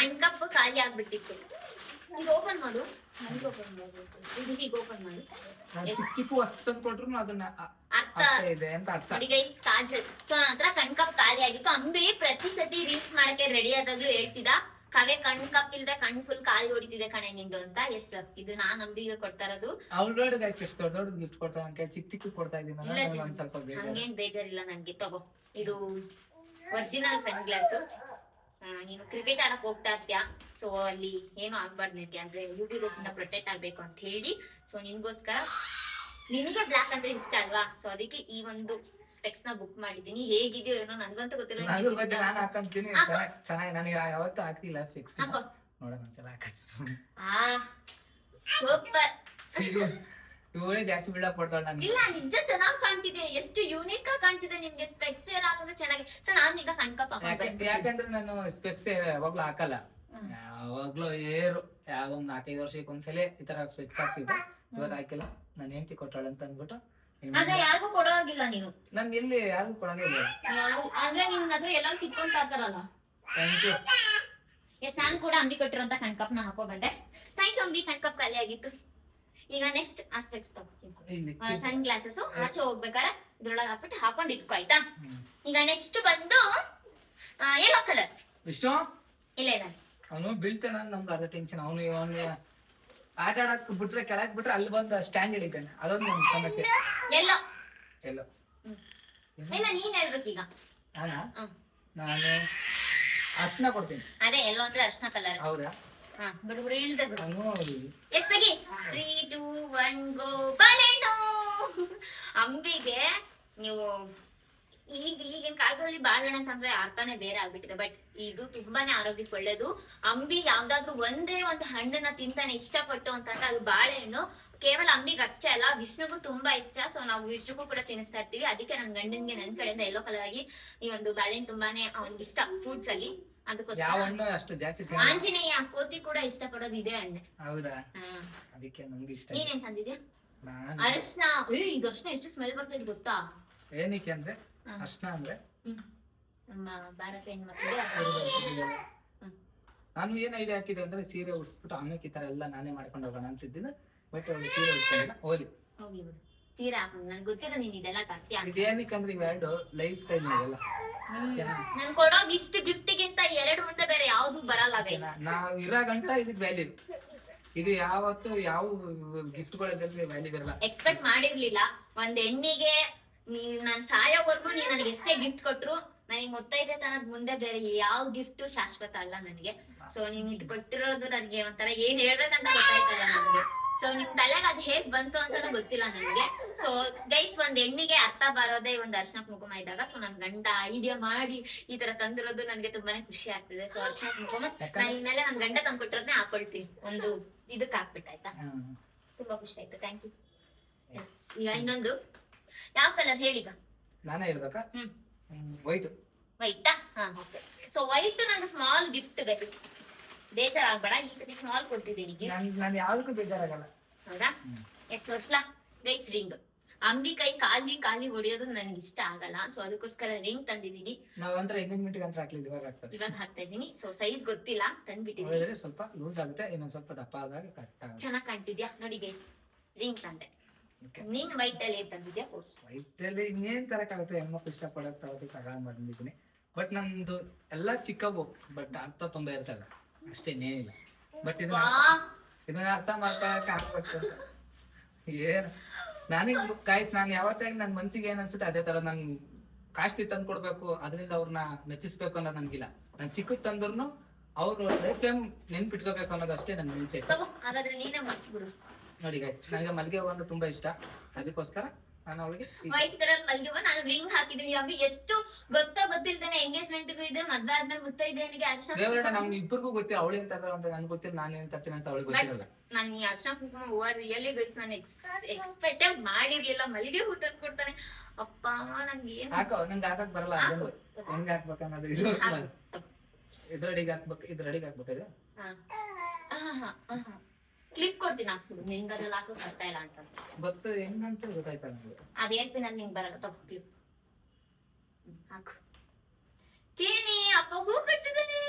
ಹಣ್ಕಪ್ಪು ಖಾಲಿ ಆಗ್ಬಿಟ್ಟಿತ್ತು. ಇದು ಓಪನ್ ಮಾಡು, ನನಗೆ ಓಪನ್ ಮಾಡಬೇಕು. ಇದು ಹೀಗೆ ಓಪನ್ ಮಾಡು. ಚಿಕ್ಕ ಚಿಕ್ಕ ವಸ್ತು ತಂದು ಕೊಟ್ರು ಅದನ್ನ ಅರ್ಥ ಇದೆ ಅಂತ ಅರ್ಥ. ನೋಡಿ ಗೈಸ್, ಕಾಜಲ್. ಸೊ ನನ್ನ ಹತ್ರ ಕಣ್ ಕಪ್ ಖಾಲಿ ಆಗಿತ್ತು. ಅಂಬಿ ಪ್ರತಿ ಸತಿ ರೀಲ್ಸ್ ಮಾಡಕ್ಕೆ ರೆಡಿ ಆದಾಗ್ಲೂ ಹೇಳ್ತಿದ್ದ, ಕವೆ ಕಣ್ ಕಪ್ ಇಲ್ದೆ ಕಣ್ ಫುಲ್ ಖಾಲಿ ಹೊಡಿತಿದೆ ಕಣೆ ನಿಂದು ಅಂತ. ಎಸ್, ಇದು ನಾನ್ ಅಂಬಿಗೆ ಕೊಡ್ತಾ ಇರೋದು. ಅವ್ಳು ನೋಡಿ ಗೈಸ್ ಎಷ್ಟು ದೊಡ್ಡ ದೊಡ್ಡ ಗಿಫ್ಟ್ ಕೊಡ್ತಾ ನಂಗೆ, ಚಿಕ್ಕ ಚಿಕ್ಕ ಕೊಡ್ತಾ ಇದ್ದೀನಿ. ಒಂದ್ ಸ್ವಲ್ಪ ಹಂಗೇನ್ ಬೇಜಾರಿಲ್ಲ ನನ್ಗೆ. ತಗೋ, ಇದು ಒರಿಜಿನಲ್ ಸನ್ ಗ್ಲಾಸ್. ನೀನು ಕ್ರಿಕೆಟ್ ಆಡಕ್ ಹೋಗ್ತಾ ಇರ್ತೀಯ, ಸೊ ಅಲ್ಲಿ ಏನು ಆಗ್ಬಾರ್ದು ನಿನ್ಗೆ, ಅಂದ್ರೆ ಯುವಿಸ್ ಇಂದ ಪ್ರೊಟೆಕ್ಟ್ ಆಗ್ಬೇಕು ಅಂತ ಹೇಳಿ. ಸೊ ನಿನ್ಗೋಸ್ಕರ, ನಿನಗೆ ಬ್ಲಾಕ್ ಅಂದ್ರೆ ಇಷ್ಟ ಅಲ್ವಾ, ಸೊ ಅದಕ್ಕೆ ಈ ಒಂದು ಸ್ಪೆಕ್ಸ್ ನ ಬುಕ್ ಮಾಡಿದೀನಿ. ಹೇಗಿದೆಯೋ ಏನೋ ನನ್ಗಂತೂ ಗೊತ್ತಿಲ್ಲ. ನಾನು ಹಾಕೊಂತೀನಿ, ಚೆನ್ನಾಗಿ. ನನಗೆ ಯಾವತ್ತೂ ಹಾಕಿಲ್ಲ ಫಿಕ್ಸ್. ನೋಡೋಣ ಒಂದ್ಸಲ ಹಾಕಿಸ್. ಸೂಪರ್. ಇವನೇ ಜಾಸ್ತಿ ಬಿಲ್ಡಪ್ ಕೊಡ್ತಾಳೆ ನನಗೆ. ಇಲ್ಲ, ನಿಜ ಚೆನ್ನಾಗಿ ಕಾಣ್ತಿದೆ, ಎಷ್ಟು ಯೂನಿಕ್ ಆಗಿ ಕಾಣ್ತಿದೆ ನಿಮ್ಗೆ. ಸ್ಪೆಕ್ಸ್ ಎಲ್ಲ ಹಾಕಿದ್ರೆ ಚೆನ್ನಾಗಿ. ಸೊ ನಾನು ಈಗ ಕಣ್ಕಪ್ ಯಾಕಂದ್ರೆ ನಾನು ಸ್ಪೆಕ್ಸ್ ಯಾವಾಗ್ಲೂ ಹಾಕಲ್ಲ. ಯಾವಾಗ್ಲೂ ಏರು ಯಾವ್ದೊಂದ್ 4-5 ವರ್ಷಕ್ಕೆ ಒಂದ್ಸಲ ಈ ತರ ಸ್ಪೆಕ್ಸ್ ಹಾಕ್ತಿದ್ದೆ. ಇವಾಗ ಹಾಕಿಲ್ಲ. ನಾನು ಹೆಂಡತಿ ಕೊಟ್ಟಾಳೆ ಅಂತ ಅಂದ್ಬಿಟ್ಟು. ಅದೇ ಯಾರಿಗೂ ಕೊಡೋಗಿಲ್ಲ ನೀನು. ನನ್ ಎಲ್ಲಿ ಯಾರಿಗೂ ಕೊಡಂಗಿಲ್ಲ. ಅಂದ್ರೆ ನಿನ್ ಹತ್ರ ಎಲ್ಲರೂ ಕಿತ್ಕೊಂಡ್ ತಾರ್ತಾರಲ್ಲ. Thank you. ಎಸ್, ನಾನು ಕೂಡ ಅಂಬಿ ಕೊಟ್ಟಿರೋಂತ ಕಣ್ಕಪ್ ನ ಹಾಕೋ ಬಂದೆ. ಥ್ಯಾಂಕ್ ಯು ಅಂಬಿ, ಕಣ್ಕಪ್ ಖಾಲಿ ಆಗಿತ್ತು. ಈಗ ನೆಕ್ಸ್ಟ್ ಆ ಸ್ಪೆಕ್ಸ್ ತಗೋತೀನಿ. ಸನ್ ಗ್ಲಾಸಸ್ ಆಚೆ ಹೋಗ್ಬೇಕಾದ್ರೆ ಇದ್ರೊಳಗೆ ಹಾಕ್ಬಿಟ್ಟು ಹಾಕೊಂಡ್ ಇಟ್ಕೋ, ಆಯ್ತಾ? ಈಗ ನೆಕ್ಸ್ಟ್ ಬಂದು ಯೆಲ್ಲೋ ಕಲರ್. ವಿಷ್ಣು ಇಲ್ಲ ಇಲ್ಲ, ಅವನು ಬೀಳ್ತಾನ, ನಮ್ಗೆ ಅರ್ಧ ಟೆನ್ಷನ್. ಅವನು ಆಟ ಆಡಕ್ ಬಿಟ್ರೆ, ಕೆಳಕ್ ಬಿಟ್ರೆ ಅಲ್ಲಿ ಬಂದು ಸ್ಟ್ಯಾಂಡ್ ಹಿಡಿತಾನೆ. ಅದೊಂದು ನಮ್ ಸಮಸ್ಯೆ. ಎಲ್ಲೋ ಎಲ್ಲೋ ಇಲ್ಲ, ನೀನ್ ಹೇಳ್ಬೇಕೀಗ. ನಾನು ಅರ್ಶನ ಕೊಡ್ತೀನಿ. ಅದೇ ಎಲ್ಲೋ ಅಂದ್ರೆ ಅರ್ಶನ ಕಲರ್. ಹೌದಾ? ಬಿಡು ಹೇಳ್ದೆ. ನಾನು ಎಸ್ ತೆಗಿ. 3, 2, 1 ಗೋ. ಬಾಳೆಹಣ್ಣು. ಅಂಬಿಗೆ ನೀವು ಈಗಿನ ಕಾಲದಲ್ಲಿ ಬಾಳೆಹಣ್ಣು ಅಂತಂದ್ರೆ ಅರ್ಥನೇ ಬೇರೆ ಆಗ್ಬಿಟ್ಟಿದೆ. ಬಟ್ ಇದು ತುಂಬಾನೇ ಆರೋಗ್ಯಕ್ಕೆ ಒಳ್ಳೇದು. ಅಂಬಿ ಯಾವ್ದಾದ್ರು ಒಂದೇ ಒಂದು ಹಣ್ಣನ್ನ ತಿಂತಾನೆ ಇಷ್ಟಪಟ್ಟು ಅಂತಂದ್ರೆ ಅದು ಬಾಳೆಹಣ್ಣು. ಕೇವಲ ಅಂಬಿಗೆ ಅಷ್ಟೇ ಅಲ್ಲ, ವಿಷ್ಣುಗೂ ತುಂಬಾ ಇಷ್ಟ. ಸೊ ನಾವು ವಿಷ್ಣುಗೂ ಕೂಡ ತಿನ್ನಿಸ್ತಾ ಇರ್ತೀವಿ. ಅದಕ್ಕೆ ನನ್ ಗಂಡನ್ಗೆ ನನ್ ಕಡೆಯಿಂದ ಎಲ್ಲೋ ಕಲರ್ ಆಗಿ ಈ ಒಂದು ಬಾಳೆಹಣ್ಣು ತುಂಬಾನೇ ಅವ್ನಿಗೆ ಇಷ್ಟ ಫ್ರೂಟ್ಸ್ ಅಲ್ಲಿ. ಅದಕ್ಕೋಸ್ಕರ ಅಷ್ಟು ಜಾಸ್ತಿ ಆಂಜನೇಯ ಕೋತಿ ಕೂಡ ಇಷ್ಟ ಪಡೋದು ಇದೆ ಹಣ್ಣೆ. ಹೌದಾ? ಅದಕ್ಕೆ ನಮ್ಗೆ ಇಷ್ಟ. ನೀನೇನ್ ತಂದಿದ್ಯಾ? ಅರಿಶಿನ. ಇದು ಅರಿಶಿನ ಎಷ್ಟು ಸ್ಮೆಲ್ ಬರ್ತದೆ ಗೊತ್ತಾ? ಏನಕ್ಕೆ ಅಂದ್ರೆ ಅರ್ಶನ ಅಂದ್ರೆ ನಮ್ಮ ಭಾರತ ಹೆಣ್ಮಕ್ಳಿಗೆ. ನಾನು ಏನ್ ಐಡಿಯಾ ಹಾಕಿದೆ ಅಂದ್ರೆ ಸೀರೆ ಉಡ್ಸ್ಬಿಟ್ಟು ಆಮೇಲೆ ಈ ತರ ಎಲ್ಲ ನಾನೇ ಮಾಡ್ಕೊಂಡು ಹೋಗೋಣ ಅಂತಿದ್ದೀನಿ. ಬಟ್ ಸೀರೆ ಉಡ್ಸ್ಕೊಂಡಿಲ್ಲ. ಹೋಗ್ಲಿ ಬಿಡು, ಸೀರೆ ಹಾಕೊಂಡು ನನ್ಗೆ ಗೊತ್ತಿಲ್ಲ ನೀನ್ ಇದೆಲ್ಲ ತರ್ತೀಯ. ಇದೇನಕ್ಕೆ ಅಂದ್ರೆ ಇವೆರಡು ಲೈಫ್ ಸ್ಟೈಲ್ ಇದೆಲ್ಲ. ನನ್ ಕೊಡೋಗ್ ಇಷ್ಟು ಗಿಫ್ಟ್ಗಿಂತ 2 ಮುಂದೆ ಬೇರೆ ಯಾವ್ದು ಬರಲ್ಲ. ನಾವ್ ಇರೋ ಗಂಟ ಇದಕ್ ವ್ಯಾಲ್ಯೂ. ಇದು ಯಾವತ್ತು ಯಾವ ಗಿಫ್ಟ್ಗಳಲ್ಲಿ ವ್ಯಾಲ್ಯೂ ಇರಲ್ಲ. ಎಕ್ಸ್ಪೆಕ್ಟ್ ಮಾಡಿರ್ಲಿಲ್ಲ. ಒಂದ್ ಹೆಣ್ಣಿಗೆ ನಾನ್ ಸಾಯೋವರೆಗೂ ನೀನ್ ನನಗೆ ಎಷ್ಟೇ ಗಿಫ್ಟ್ ಕೊಟ್ರು ನನಗೆ ಮುತ್ತೈದೆ ತನದ ಮುಂದೆ ಬೇರೆ ಯಾವ ಗಿಫ್ಟ್ ಶಾಶ್ವತ ಅಲ್ಲ ನನಗೆ. ಸೊ ನೀನ್ ಇದು ಕೊಟ್ಟಿರೋದು ನನಗೆ ಒಂಥರ ಏನ್ ಹೇಳ್ಬೇಕಂತ ಗೊತ್ತಾಯ್ತಲ್ಲ ನನಗೆ. ಸೊ ನಿಮ್ ತಲೆಗೆ ಅದ್ ಹೇಗ್ ಬಂತು ಅಂತ ಗೊತ್ತಿಲ್ಲ ನನಗೆ. ಸೊ ಗೈಸ್, ಒಂದ್ ಹೆಣ್ಣಿಗೆ ಅರ್ಥ ಬರೋದೇ ಒಂದ್ ಅರ್ಶನ ಕುಂಕುಮ ಇದ್ದಾಗ. ಸೊ ನನ್ ಗಂಡ ಐಡಿಯಾ ಮಾಡಿ ಈ ತರ ತಂದಿರೋದು ನನ್ಗೆ ತುಂಬಾನೇ ಖುಷಿ ಆಗ್ತಿದೆ. ಸೊ ಅರ್ಶನ ಕುಂಕುಮ ನಾನು ಇನ್ನೆಲ್ಲ ನನ್ ಗಂಡ ತಂದ್ಕೊಟ್ಟಿರೋದನ್ನೇ ಹಾಕೊಳ್ತೀನಿ, ಒಂದು ಇದಕ್ ಹಾಕ್ಬಿಟ್ಟಾಯ್ತಾ. ತುಂಬಾ ಖುಷಿ ಆಯ್ತು, ಥ್ಯಾಂಕ್ ಯು. ಎಸ್, ಈಗ ಇನ್ನೊಂದು ಯಾವ ಕಲರ್ ಹೇಳೀಗ? ನಾನೇ ಹೇಳ್ಬೇಕಾ? ವೈಟ್. ವೈಟಾ? ಓಕೆ. ಸೊ ವೈಟ್ ನಂಗೆ ಸ್ಮಾಲ್ ಗಿಫ್ಟ್ ಗೈಸ್, ಬೇಜಾರ ಆಗ್ಬೇಡ. ಈ ಸತಿ ಸ್ಮಾಲ್ ಕೊಡ್ತಿದ್ದೀನಿ. ನಾನು ಯಾವ್ದಕ್ಕೂ ಬೇಜಾರಾಗಲ್ಲ. ಹೌದಾ? ಎಸ್, ತೋರ್ಸ್ಲಾ ಗೈಸ್? ರಿಂಗ್. ಅಂಬಿ ಕೈ ಖಾಲಿ ಹೊಡಿಯೋದು ನನಗೆ ಇಷ್ಟ ಆಗಲ್ಲ. ಸೊ ಅದಕ್ಕೋಸ್ಕರ ರಿಂಗ್ ತಂದಿದ್ದೀನಿ. ನಾವ್ ಒಂಥರ ಎಂಗೇಜ್ಮೆಂಟ್ ಅಂತ ಹಾಕ್ಲಿಲ್ಲ, ಇವಾಗ ಹಾಕ್ತಾ ಇದ್ದೀನಿ. ಸೊ ಸೈಜ್ ಗೊತ್ತಿಲ್ಲ, ತಂದ್ಬಿಟ್ಟಿದ್ದೀನಿ. ಸ್ವಲ್ಪ ಲೂಸ್ ಆಗುತ್ತೆ, ಇನ್ನೊಂದ್ ಸ್ವಲ್ಪ ದಪ್ಪ ಆದಾಗ ಕರೆಕ್ಟ್ ಆಗುತ್ತೆ. ಚೆನ್ನಾಗಿ ಕಾಣ್ತಿದ್ಯಾ ನೋಡಿ ಗೈಸ್, ರಿಂಗ್ ತಂದೆ. ನೀನ್ ವೈಟ್ ಅಲ್ಲಿ ತಂದಿದ್ಯಾ? ವೈಟ್ ಅಲ್ಲಿ ಇನ್ನೇನ್ ತರಕಾಗುತ್ತೆ, ಹೆಣ್ಮಕ್ಳು ಇಷ್ಟ ಪಡಕ್ ತಗೊಂಡ್ ಬಂದಿದ್ದೀನಿ. ಬಟ್ ನಮ್ದು ಎಲ್ಲಾ ಚಿಕ್ಕವು, ಬಟ್ ಅರ್ಥ ತುಂಬಾ ಇರ್ತದ ಅಷ್ಟೇ, ಇನ್ನೇನಿಲ್ಲ. ಬಟ್ ಇದನ್ನ ಅರ್ಥ ಮಾಡ್ಕೊಳಕ್ ಆಗ್ಬೇಕು. ಏನ್ ನನಗ್ ಕಾಯ್ಸ್, ನಾನು ಯಾವತ್ತಾಗ ನನ್ ಮನ್ಸಿಗೆ ಏನ್ ಅನ್ಸುತ್ತೆ ಅದೇ ತರ ನನ್ ಕಾಸ್ಟ್ಲಿ ತಂದ್ ಕೊಡ್ಬೇಕು, ಅದರಿಂದ ಅವ್ರನ್ನ ಮೆಚ್ಚಿಸ್ಬೇಕು ಅನ್ನೋದು ನನ್ಗಿಲ್ಲ. ನಾನ್ ಚಿಕ್ಕದ್ ತಂದ್ರು ಅವ್ರು ಲೈಫ್ ಟೈಮ್ ನೆನ್ಪಿಟ್ಕೋಬೇಕು ಅನ್ನೋದು ಅಷ್ಟೇ ನನ್ ಮುಂಚೆ. ಹಾಗಾದ್ರೆ ನೀನೇ ಮಾಡಿಸ್ಬಿಡು. ನೋಡಿ ಗೈಸ್, ನನಗೆ ಮಲ್ಲಿಗೆ ಹೂವು ಅಂದ್ರೆ ತುಂಬಾ ಇಷ್ಟ. ಅದಕ್ಕೋಸ್ಕರ ನಾನು ಅವಳಿಗೆ ವೈಟ್ ಕಲರ್ ಮಲ್ಲಿಗೆ ಹೂವು ನಾನು ರಿಂಗ್ ಹಾಕಿದೀನಿ. ಅವಿ ಎಷ್ಟು ಗೊತ್ತಿಲ್ದೇನೆ ಎಂಗೇಜ್ಮೆಂಟ್ ಇದೆ, ಮದ್ವೆ ಆದ್ಮೇಲೆ ಮುತ್ತೈದೆನಿಗೆ ಅರ್ಶನ. ನಮ್ಗೆ ಇಬ್ಬರಿಗೂ ಗೊತ್ತಿಲ್ಲ, ಅವಳು ಎಂತ ಅಂತ ನನ್ಗೆ ಗೊತ್ತಿಲ್ಲ, ನಾನು ಏನ್ ತರ್ತೀನಿ ಅಂತ ಅವಳಿಗೆ ಗೊತ್ತಿರಲ್ಲ. ನಾನು ಈ ಅರ್ಶನ ಕುಂಕುಮ ಹೂವು ರಿಯಲಿ ಗೈಸ್ ನಾನು ಎಕ್ಸ್ಪೆಕ್ಟ್ ಮಾಡಿರ್ಲಿಲ್ಲ. ಮಲ್ಲಿಗೆ ಹೂ ತಂದು ಕೊಡ್ತಾನೆ ಅಪ್ಪ. ನಂಗೆ ಏನ್ ನಂಗೆ ಹಾಕಕ್ ಬರಲ್ಲ, ಹೆಂಗ್ ಹಾಕ್ಬೇಕನ್ನೋದು. ಇದ್ರಡಿಗೆ ಹಾಕ್ಬೇಕು, ಇದ್ರಡಿಗೆ ಹಾಕ್ಬೇಕಾದ್ರೆ ಕ್ಲಿಪ್ ಕೊಡ್ತೀನಿ, ಹಾಕ್ಬಿಡು. ನಿಂಗೆ ಅದ್ರಲ್ಲಿ ಹಾಕೋಕ್ ಬರ್ತಾ ಇಲ್ಲ ಅಂತ ಗೊತ್ತು, ಹೆಂಗಂತ ಗೊತ್ತಾಯ್ತಾ ನನಗೆ. ಅದ್ ಹೇಳ್ತೀನಿ, ನಾನು ನಿಂಗೆ ಬರಲ್ಲ. ತಗೋ ಕ್ಲಿಪ್ ಹಾಕು. ಚೀನಿ ಅಪ್ಪ ಹೂ ಕಟ್ಸಿದ್ದಾನೆ.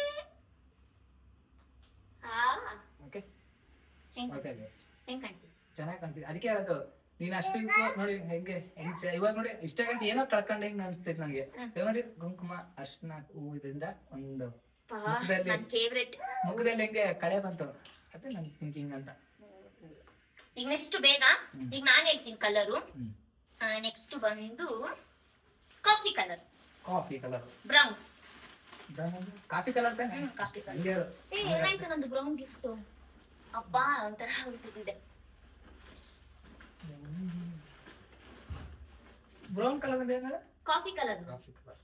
ಓಕೆ, ಹೆಂಗ್ ಓಕೆ ಹೆಂಗ್ ಕಾಣ್ತೀವಿ? ಚೆನ್ನಾಗಿ ಕಾಣ್ತಿದೆ. ಅದಕ್ಕೆ ಹೇಳೋದು ನೀನ್ ಅಷ್ಟು ನೋಡಿ ಹೆಂಗೆ ಇವಾಗ ನೋಡಿ ಇಷ್ಟ ಗಂಟೆ ಏನೋ ಕಳ್ಕೊಂಡೆ ಹೆಂಗ್ ಅನ್ಸ್ತೈತೆ ನಂಗೆ. ಇವಾಗ ನೋಡಿ ಕುಂಕುಮ ಅರ್ಶಿನ ಹೂವು ಇದರಿಂದ ಒಂದು ನನ್ ಫೇವ್ರೆಟ್. ಮುಖದಲ್ಲಿ ಹೆಂಗೆ ಕಳೆ ಬಂತು ಅದೇ ನನ್ ಥಿಂಕಿಂಗ್ ಅಂತ. ಈಗ ನೆಕ್ಸ್ಟ್ ಬೇಗ ಈಗ ನಾನ್ ಹೇಳ್ತೀನಿ ಕಲರು. ನೆಕ್ಸ್ಟ್ ಬಂದು coffee colour. Coffee colour brown. Coffee colour ತಾನೆ? Coffee colour. ಹಂಗೆ ಏನಾಯ್ತು ನಂದು ಬ್ರೌನ್ ಗಿಫ್ಟ್ ಅಪ್ಪ ಒಂಥರ ಹೋಗ್ತಿದ್ದೆ. ಬ್ರೌನ್ ಕಲರ್ ಅಂದ್ರೆ ಏನಾರ ಕಾಫಿ ಕಲರ್. Coffee colour.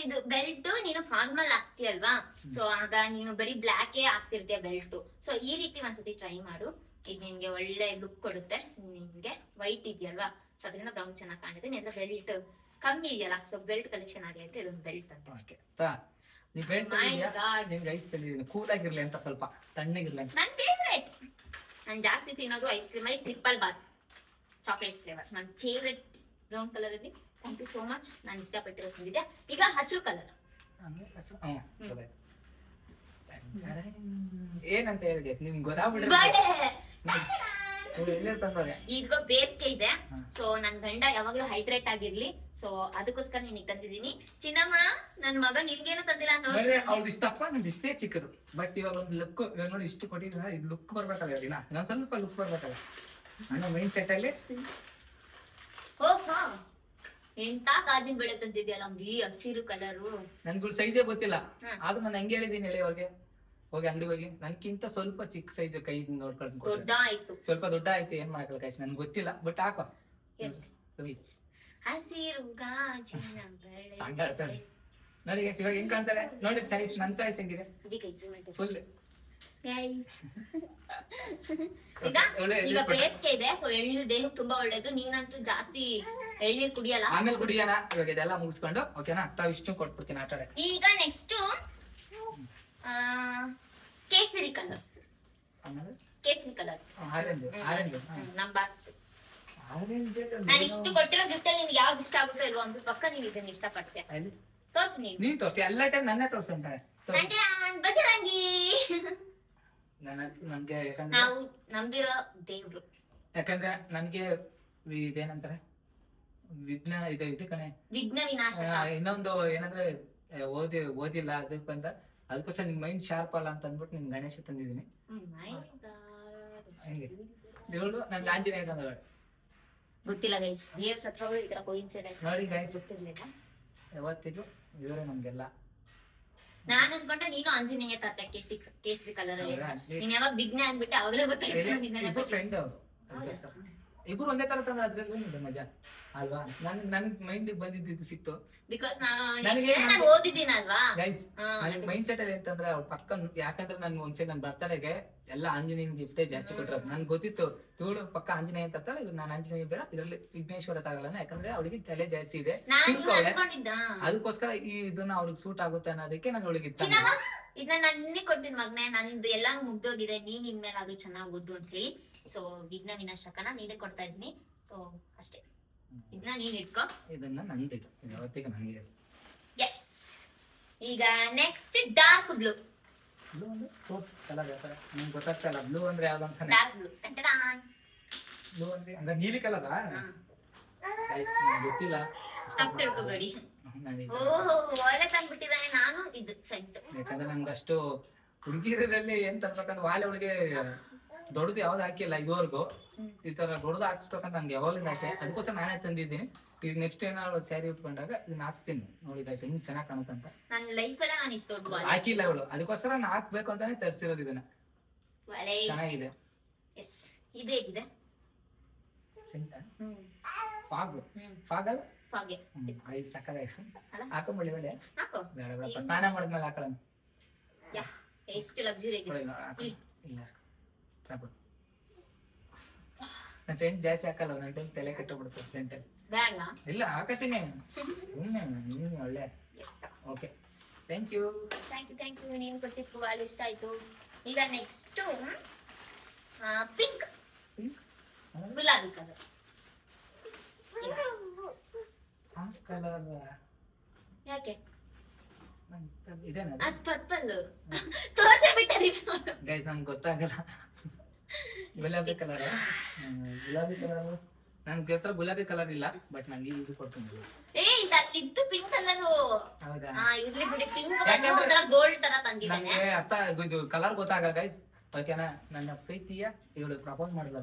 ಇದು ಬೆಲ್ಟ್ ನೀನು ಫಾರ್ಮಲ್ ಹಾಕ್ತಿಯಲ್ವಾ, ಸೊ ಆಗ ನೀನು ಬರೀ ಬ್ಲಾಕ್ ಹಾಕ್ತಿರ್ತೀಯ ಬೆಲ್ಟ್. ಸೊ ಈ ರೀತಿ ಒಂದ್ಸತಿ ಟ್ರೈ ಮಾಡು, ಇದು ನಿನ್ಗೆ ಒಳ್ಳೆ ಲುಕ್ ಕೊಡುತ್ತೆ. ನಿನ್ಗೆ ವೈಟ್ ಇದೆಯಲ್ವಾ, ಸೊ ಅದರಿಂದ ಬ್ರೌನ್ ಚೆನ್ನಾಗಿ ಕಾಣುತ್ತೆ. ನಿನ್ನ ಬೆಲ್ಟ್ ಕಮ್ಮಿ ಇದೆಯಲ್ಲ, ಸೊ ಬೆಲ್ಟ್ ಕಲೆಕ್ಷನ್ ಆಗೈತೆ, ಇದೊಂದು ಬೆಲ್ಟ್ ಅಂತ. ಓಕೆ ನೀ ಬೆಲ್ಟ್ ನಿಮ್ಗೆ ಐಸ್ ತಂದಿದ್ದೀನಿ ಕೂಲ್ ಆಗಿರ್ಲಿ ಅಂತ, ಸ್ವಲ್ಪ ತಣ್ಣಗಿರ್ಲಿ ಅಂತ. ನನ್ ಫೇವ್ರೆಟ್. ನಾನು ಜಾಸ್ತಿ ತಿನ್ನೋದು ಐಸ್ ಕ್ರೀಮ್ ಅಲ್ಲಿ ಟ್ರಿಪಲ್ ಬಾರ್ ಚಾಕ್ಲೇಟ್ ಫ್ಲೇವರ್. ನನ್ನ ಫೇವ್ರೆಟ್ ಬ್ರೌನ್ ಕಲರ್ ಅಲ್ಲಿ. Thank you so much. ನಾನು ಇಷ್ಟಪಟ್ಟಿರೋ ತಂದಿದ್ದೆ. ಈಗ ಹಸಿರು ಕಲರ್ ಏನಂತ ಹೇಳಿದೆ ನಿಮ್ಗೆ ಗೊತ್ತಾಗ್ಬಿಡ್ರಿ. ಈಗ ಬೇಸಿಗೆ ಇದೆ, ಸೊ ನನ್ ಗಂಡ ಯಾವಾಗ್ಲೂ ಹೈಡ್ರೇಟ್ ಆಗಿರ್ಲಿ, ಸೊ ಅದಕ್ಕೋಸ್ಕರ ನಿನಗೆ ತಂದಿದ್ದೀನಿ. ಚಿನ್ನಮ್ಮ ನನ್ ಮಗ ನಿನ್ಗೇನು ತಂದಿಲ್ಲ ನೋಡಿ. ಅವ್ಳು ಇಷ್ಟಪ್ಪ ನಂದು ಇಷ್ಟೇ ಚಿಕ್ಕದು, ಬಟ್ ಇವಾಗ ಒಂದು ಲುಕ್ ಇವಾಗ ನೋಡಿ ಇಷ್ಟು ಕೊಟ್ಟಿದ್ರೆ ಇದು ಲುಕ್ ಬರ್ಬೇಕಲ್ಲ ದಿನ, ನಾನು ಸ್ವಲ್ಪ ಲುಕ್ ಬರ್ಬೇಕಲ್ಲ ಅನ್ನೋ ಮೈಂಡ್ ಸೆಟ್ ಅಲ್ಲಿ. ಓಹೋ, ಎಂತ ಕಾಜಿನ ಬೆಳೆ ತಂದಿದ್ಯಲ್ಲ ಈ ಹಸಿರು ಕಲರು. ನನ್ಗಳು ಸೈಜೇ ಗೊತ್ತಿಲ್ಲ, ಆದ್ರೂ ನಾನು ಹಂಗೆ ಹೇಳಿದೀನಿ ಹೇಳಿ ಅವ್ರಿಗೆ. ಹೋಗಿ ಅಂಗಡಿ ಹೋಗಿ ನನ್ಕಿಂತ ಸ್ವಲ್ಪ ಚಿಕ್ಕ ಸೈಜ್ ಕೈ ನೋಡ್ಕೊಂಡು ದೊಡ್ಡ ಆಯ್ತು, ಸ್ವಲ್ಪ ದೊಡ್ಡ ಆಯ್ತು, ಏನ್ ಮಾಡಲ್ಲ ಕಾಯ್ಸ್ ನನ್ಗೆ ಗೊತ್ತಿಲ್ಲ, ಬಟ್ ಹಾಕೋ ಹಸಿರು ಗಾಜಿನ ಬೆಳೆ. ಸಾಂಗ್ ಆಡ್ತಾಳೆ ನೋಡಿ ಇವಾಗ ಹೆಂಗ್ ಕಾಣ್ತಾರೆ ನೋಡಿ. ಚಾಯ್ಸ್ ನನ್ ಚಾಯ್ಸ್ ಹೆಂಗಿದೆ ಫುಲ್. ಈಗ ಬೇಸಿಗೆ ಇದೆ, ಸೊ ಎಳ್ನೀರು ದೇಹಕ್ಕೆ ತುಂಬಾ ಒಳ್ಳೇದು. ನೀನಂತೂ ಜಾಸ್ತಿ ಎಳ್ನೀರು ಕುಡಿಯಲ್ಲ, ಆಮೇಲೆ ಕುಡಿಯೋಣ. ಇವಾಗ ಇದೆಲ್ಲ ಮುಗಿಸ್ಕೊಂಡು ಓಕೆನಾ, ತಾವ್ ಇಷ್ಟು ಕೊಟ್ಬಿಡ್ತೀನಿ ಆಟ ಆಡ. ಈಗ ನೆಕ್ಸ್ಟ್ ಕೇಸರಿ ಕಲರ್. ಕೇಸರಿ ಕಲರ್ ಆರೆಂಜ್. ಆರೆಂಜ್ ನಮ್ ಬಾಸ್ತು. ನಾನು ಇಷ್ಟು ಕೊಟ್ಟಿರೋ ಗಿಫ್ಟ್ ಅಲ್ಲಿ ನಿನ್ಗೆ ಯಾವ್ದು ಇಷ್ಟ ಆಗುತ್ತೋ ಇಲ್ವೋ ಅಂದ್ರೆ ಪಕ್ಕ ನೀವ್ ಇದನ್ನ ಇಷ್ಟ ಪಡ್ತೀಯ. ತೋರ್ಸು ನೀನ್ ತೋರ್ಸಿ, ಎಲ್ಲ ಟೈಮ್ ನನ್ನೇ ತೋರ್ಸಂತಾರೆ ಬಜರಂಗಿ. ನನ್ಗೆ ನಾವು ನಂಬಿರೋ ದೇವ್ರು. ಯಾಕಂದ್ರೆ ನನ್ಗೆ ಇದೇನಂತಾರೆ ವಿಘ್ನ ಇದು ಕಣೆ, ವಿಘ್ನ ವಿನಾಶ. ಇನ್ನೊಂದು ಏನಂದ್ರೆ ಓದಿಲ್ಲ ಅದಕ್ಕಂತ, ಅದಕ್ಕೋಸ್ಕರ ನಿನ್ ಮೈಂಡ್ ಶಾರ್ಪ್ ಅಲ್ಲ ಅಂತ ಅಂದ್ಬಿಟ್ಟು ನಿನ್ ಗಣೇಶ ತಂದಿದ್ದೀನಿ. ಇವಳು ನನ್ಗೆ ಆಂಜನೇಯ ತಂದ. ಗೊತ್ತಿಲ್ಲ ಗೈಸ್, ದೇವ್ ಸತ್ವಗಳು ಈ ತರ ಕೋಇನ್ಸಿಡೆಂಟ್ ನೋಡಿ ಗೈಸ್, ಗೊತ್ತಿರ್ಲಿಲ್ಲ. ಯಾವತ್ತಿಗೂ ಇವರೇ ನಮ್ಗೆಲ್ಲ. ನಾನು ಅನ್ಕೊಂಡೆ ನೀನು ಆಂಜನೇಯ ತಾತ ಕೇಸರಿ ಕಲರ್ ಅಲ್ಲಿ. ನೀನ್ ಯಾವಾಗ ವಿಘ್ನ ಅಂದ್ಬಿಟ್ಟೆ ಅವಾಗಲೇ ಗೊತ್ತಾಯ್ತು. ಫ್ರೆಂಡ್ ಅವರು ಇಬ್ರು ಒಂದೇ ತರ ತಂದ್ರೆ ಅದ್ರಲ್ಲೂ ಮಜಾ ಅಲ್ವಾ. ನನ್ ಮೈಂಡ್ ಬಂದಿದ್ದು ಸಿಕ್ತು ಬಿಕಾಸ್ ನಾನು ಓದಿದ್ದೀನಲ್ವಾ ಗೈಸ್. ನನ್ ಮೈಂಡ್ ಸೆಟ್ ಅಲ್ಲಿ ಅಂತಂದ್ರೆ ಅವ್ರ ಪಕ್ಕ, ಯಾಕಂದ್ರೆ ನನ್ ಒಂದ್ಸರಿ ನನ್ ಬರ್ತಡೆಗೆ ಎಲ್ಲ ಆಂಜನೇಯನ್ ಗಿಫ್ಟೇ ಜಾಸ್ತಿ ಕೊಟ್ಟಿರೋದು. ನನ್ಗೆ ಗೊತ್ತಿತ್ತು ಇವಳು ಪಕ್ಕ ಆಂಜನೇಯ ಅಂತ. ನಾನು ಆಂಜನೇಯ ಬೇಡ, ಇದರಲ್ಲಿ ವಿಘ್ನೇಶ್ವರ ತಗೊಳ್ಳೋಣ, ಯಾಕಂದ್ರೆ ಅವಳಿಗೆ ತಲೆ ಜಾಸ್ತಿ ಇದೆ, ಅದಕ್ಕೋಸ್ಕರ ಈ ಇದನ್ನ ಅವ್ರಿಗೆ ಸೂಟ್ ಆಗುತ್ತೆ ಅನ್ನೋದಕ್ಕೆ ನಾನು ಅವಳಿಗೆ ಇದನ್ನ ನಾನು ನಿನ್ನೆ ಕೊಟ್ಟಿದ್ ಮಗ್ನೆ. ನಾನಿಂದು ಎಲ್ಲಾ ಮುಗ್ದೋಗಿದೆ, ನೀನ್ ಇನ್ಮೇಲೆ ಅದು ಚೆನ್ನಾಗ್ ಓದು ಅಂತ ಹೇಳಿ. ಸೊ ವಿಘ್ನ ವಿನಾಶಕನ ನೀನೇ ಕೊಡ್ತಾ ಇದ್ದೀನಿ. ಸೊ ಅಷ್ಟೇ, ಇದನ್ನ ನೀನ್ ಇಟ್ಕೋ. ಇದನ್ನ ನಂದು ಯಾವತ್ತಿಗೆ ನಂಗೆ. ಎಸ್, ಈಗ ನೆಕ್ಸ್ಟ್ ಡಾರ್ಕ್ ಬ್ಲೂ. ಬ್ಲೂ ಅಂದ್ರೆ ಕಲರ್ ಹೇಳ್ತಾರೆ, ನಿಮ್ಗೆ ಗೊತ್ತಾಗ್ತಲ್ಲ ಬ್ಲೂ ಅಂದ್ರೆ ಯಾವ್ದು ಅಂತ. Dark blue. ಬ್ಲೂ ಅಂದ್ರೆ ಅಂದ್ರೆ ನೀಲಿ ಕಲರ್ ಗೊತ್ತಿಲ್ಲ, ತಪ್ಪು ತಿಳ್ಕೊಬೇಡಿ. ಓಹೋ, ಒಳ್ಳೆ ತಂದ್ಬಿಟ್ಟಿದ್ದಾನೆ. ನಾನು ಇದು ಸೆಂಟ್, ಯಾಕಂದ್ರೆ ನಮ್ಗೆ ಅಷ್ಟು ಹುಡುಗಿರದಲ್ಲಿ ಏನ್ ತರ್ಬೇಕಂದ್ರೆ ವಾಲೆ ಒಳಗೆ ದೊಡ್ಡದು ಯಾವ್ದು ಹಾಕಿಲ್ಲ ಇದುವರೆಗೂ. ಈ ತರ ದೊಡ್ಡದು ಹಾಕ್ಸ್ಬೇಕಂತ ನಂಗೆ ಯಾವಾಗಲಿಂದ ಆಸೆ, ಅದಕ್ಕೋಸ್ಕರ ನಾನೇ ತಂದಿದ್ದೀನಿ. ಈಗ ನೆಕ್ಸ್ಟ್ ಏನಾದ್ರು ಸ್ಯಾರಿ ಉಟ್ಕೊಂಡಾಗ ಇದನ್ನ ಹಾಕ್ಸ್ತೀನಿ ನೋಡಿ ಗೈಸ್, ಹೆಂಗ್ ಚೆನ್ನಾಗ್ ಕಾಣುತ್ತಂತ. ನನ್ನ ಲೈಫ್ ಅಲ್ಲೇ ನಾನು ಇಷ್ಟ ಹಾಕಿಲ್ಲ ಇವಳು, ಅದಕ್ಕೋಸ್ಕರ ನಾನು ಹಾಕ್ಬೇಕು ಅಂತಾನೆ ತರಿಸಿರೋದು ಇದನ್ನ. ಚೆನ್ನಾಗಿದೆ. ಎಸ್, ಇದು ಹೇಗಿದೆ? ಫಾಗ್ ಫಾಗ್ ಅಲ್ಲ ಫಾಗೆ ಐದು ಸಕ್ಕರೆ ಹಾಕೊಂಬಿಡಿ ಒಳ್ಳೆ. ಹಾಕೋ, ಬೇಡ ಬೇಡ, ಸ್ನಾನ ಮಾಡಿದ್ಮೇಲೆ ಹಾಕೊಳ್ಳೋಣ. ಯಾ, ಎಷ್ಟು ಲಕ್ಸುರಿ ಆಗಿದೆ. ಇಲ್ಲ ಸಾಕು, ನಾನು ಸೆಂಟ್ ಜಾಸ್ತಿ ಹಾಕಲ್ಲ, ನನ್ನ ಟೈಮ್ ತಲೆ ಕೆಟ್ಟೋಗ್ಬಿಡುತ್ತೆ ಸೆಂಟ್. ಬೇಡ, ಇಲ್ಲ ಹಾಕತ್ತೀನಿ. ಒಳ್ಳೆ. Okay, thank you. Thank you. ನೀನು ಕೊಟ್ಟಿದ್ದು ಭಾಳ ಇಷ್ಟ ಆಯ್ತು. ಈಗ ನೆಕ್ಸ್ಟ್ ಪಿಂಕ್, ಗುಲಾಬಿ ಕಲರ್. ಕಲರ್ ಯಾಕೆ ಇದೇನಾ ಅದು ಪರ್ಪಲ್ ತೋರ್ಸೇ ಬಿಟ್ಟೆ ಗೈಸ್ ನಮ್ಗೆ ಗೊತ್ತಾಗಲ್ಲ. ಗುಲಾಬಿ ಕಲರ್ ನನ್ಗೆ ಹತ್ರ ಗುಲಾಬಿ ಕಲರ್ ಇಲ್ಲ, ಬಟ್ ನಂಗೆ ಇದು ಕೊಡ್ತೀನಿ. ಏ ಇದು ಅಲ್ಲಿದ್ದು ಪಿಂಕ್ ಕಲರ್. ಹೌದಾ? ಇರ್ಲಿ ಬಿಡಿ, ಪಿಂಕ್ ಗೋಲ್ಡ್ ತರ ತಂದಿದ್ದಾನೆ. ನಂಗೆ ಅರ್ಥ ಇದು ಕಲರ್ ಗೊತ್ತಾಗಲ್ಲ ಗೈಸ್. ಓಕೆನಾ? ನನ್ನ ಪ್ರೀತಿಯ ಇವಳು ಪ್ರಪೋಸ್ ಮಾಡಿದ್ರು,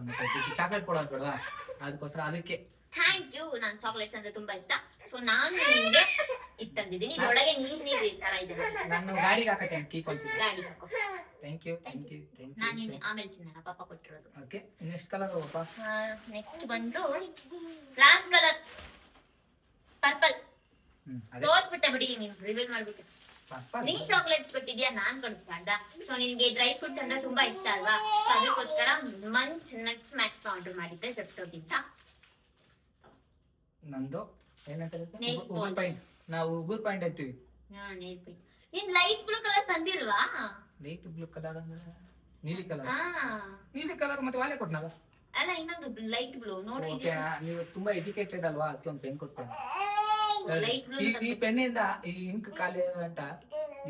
ಚಾಕ್ಲೇಟ್ ಕೊಡೋದು ಬೇಡವಾ, ಅದಕ್ಕೋಸ್ಕರ ಅದಕ್ಕೆ ಥ್ಯಾಂಕ್ ಯು. ನಾನು ಚಾಕ್ಲೇಟ್ಸ್ ಅಂದ್ರೆ ತುಂಬಾ ಇಷ್ಟ, ಸೊ ನಾನು ನಿಮ್ಗೆ ಇದು ತಂದಿದ್ದೀನಿ. ಇದ್ರೊಳಗೆ ನೀರ್ ಈ ತರ ಇದೆ. ನಾನು ಗಾಡಿಗೆ ಹಾಕತ್ತೆ ಕೀ ಕೊಡ್ತೀನಿ. ಗಾಡಿ ತಗೋ. Thank you thank you thank you. ನಾನು ಆಮೇಲೆ ತಿನ್ನೋಣ, ಪಾಪ ಕೊಟ್ಟಿರೋದು. ಓಕೆ, ಇನ್ನೆಷ್ಟು ಕಲರ್ ಹೋಗಪ್ಪ? ನೆಕ್ಸ್ಟ್ ಬಂದು ಲಾಸ್ಟ್ ಕಲರ್ ಪರ್ಪಲ್. ಅದೇ ತೋರ್ಸ್ಬಿಟ್ಟೆ ಬಿಡಿ, ನೀನು ರಿವೀಲ್ ಮಾಡ್ಬಿಟ್ಟೆ. ಪರ್ಪಲ್. ನೀನ್ ಚಾಕ್ಲೇಟ್ ಕೊಟ್ಟಿದ್ಯಾ, ನಾನ್ ಕೊಡ್ತಾ. ಸೊ ನಿನ್ಗೆ ಡ್ರೈ ಫ್ರೂಟ್ಸ್ ಅಂದ್ರೆ ತುಂಬಾ ಇಷ್ಟ ಅಲ್ವಾ, ಸೊ ಅದಕ್ಕೋಸ್ಕರ ಮಂಚ್ ನಟ್ಸ್ ಮ್ಯಾಕ್ಸ್ ಆರ್ಡರ್ ಮಾಡಿದ್ದೆ ಜೆಪ್ಟೋದಿಂದ. ನಂದು ಏನಂತ Nail ಉಗುರ್ ಪಾಯಿಂಟ್. ನಾವು ಉಗುರ್ ಪಾಯಿಂಟ್ ಅಂತೀವಿ. ನೀನ್ ಲೈಟ್ ಬ್ಲೂ ಕಲರ್ ತಂದಿಲ್ವಾ? ಲೈಟ್ ಬ್ಲೂ ಕಲರ್ ಅಂದ್ರೆ ನೀಲಿ ಕಲರ್. ಹಾ, ನೀಲಿ ಕಲರ್ ಮತ್ತೆ ವಾಲೆ ಕೊಟ್ನಲ್ಲ. ಅಲ್ಲ ಇನ್ನೊಂದು ಲೈಟ್ ಬ್ಲೂ ನೋಡಿ. ಓಕೆ, ನೀವು ತುಂಬಾ ಎಜುಕೇಟೆಡ್ ಅಲ್ವಾ, ಅದಕ್ಕೆ ಒಂದು ಪೆನ್ ಕೊಡ್ತೇನೆ. ಲೈಟ್ ಬ್ಲೂ ಈ ಪೆನ್ನಿಂದ ಈ ಇಂಕ್ ಖಾಲಿ ಅಂತ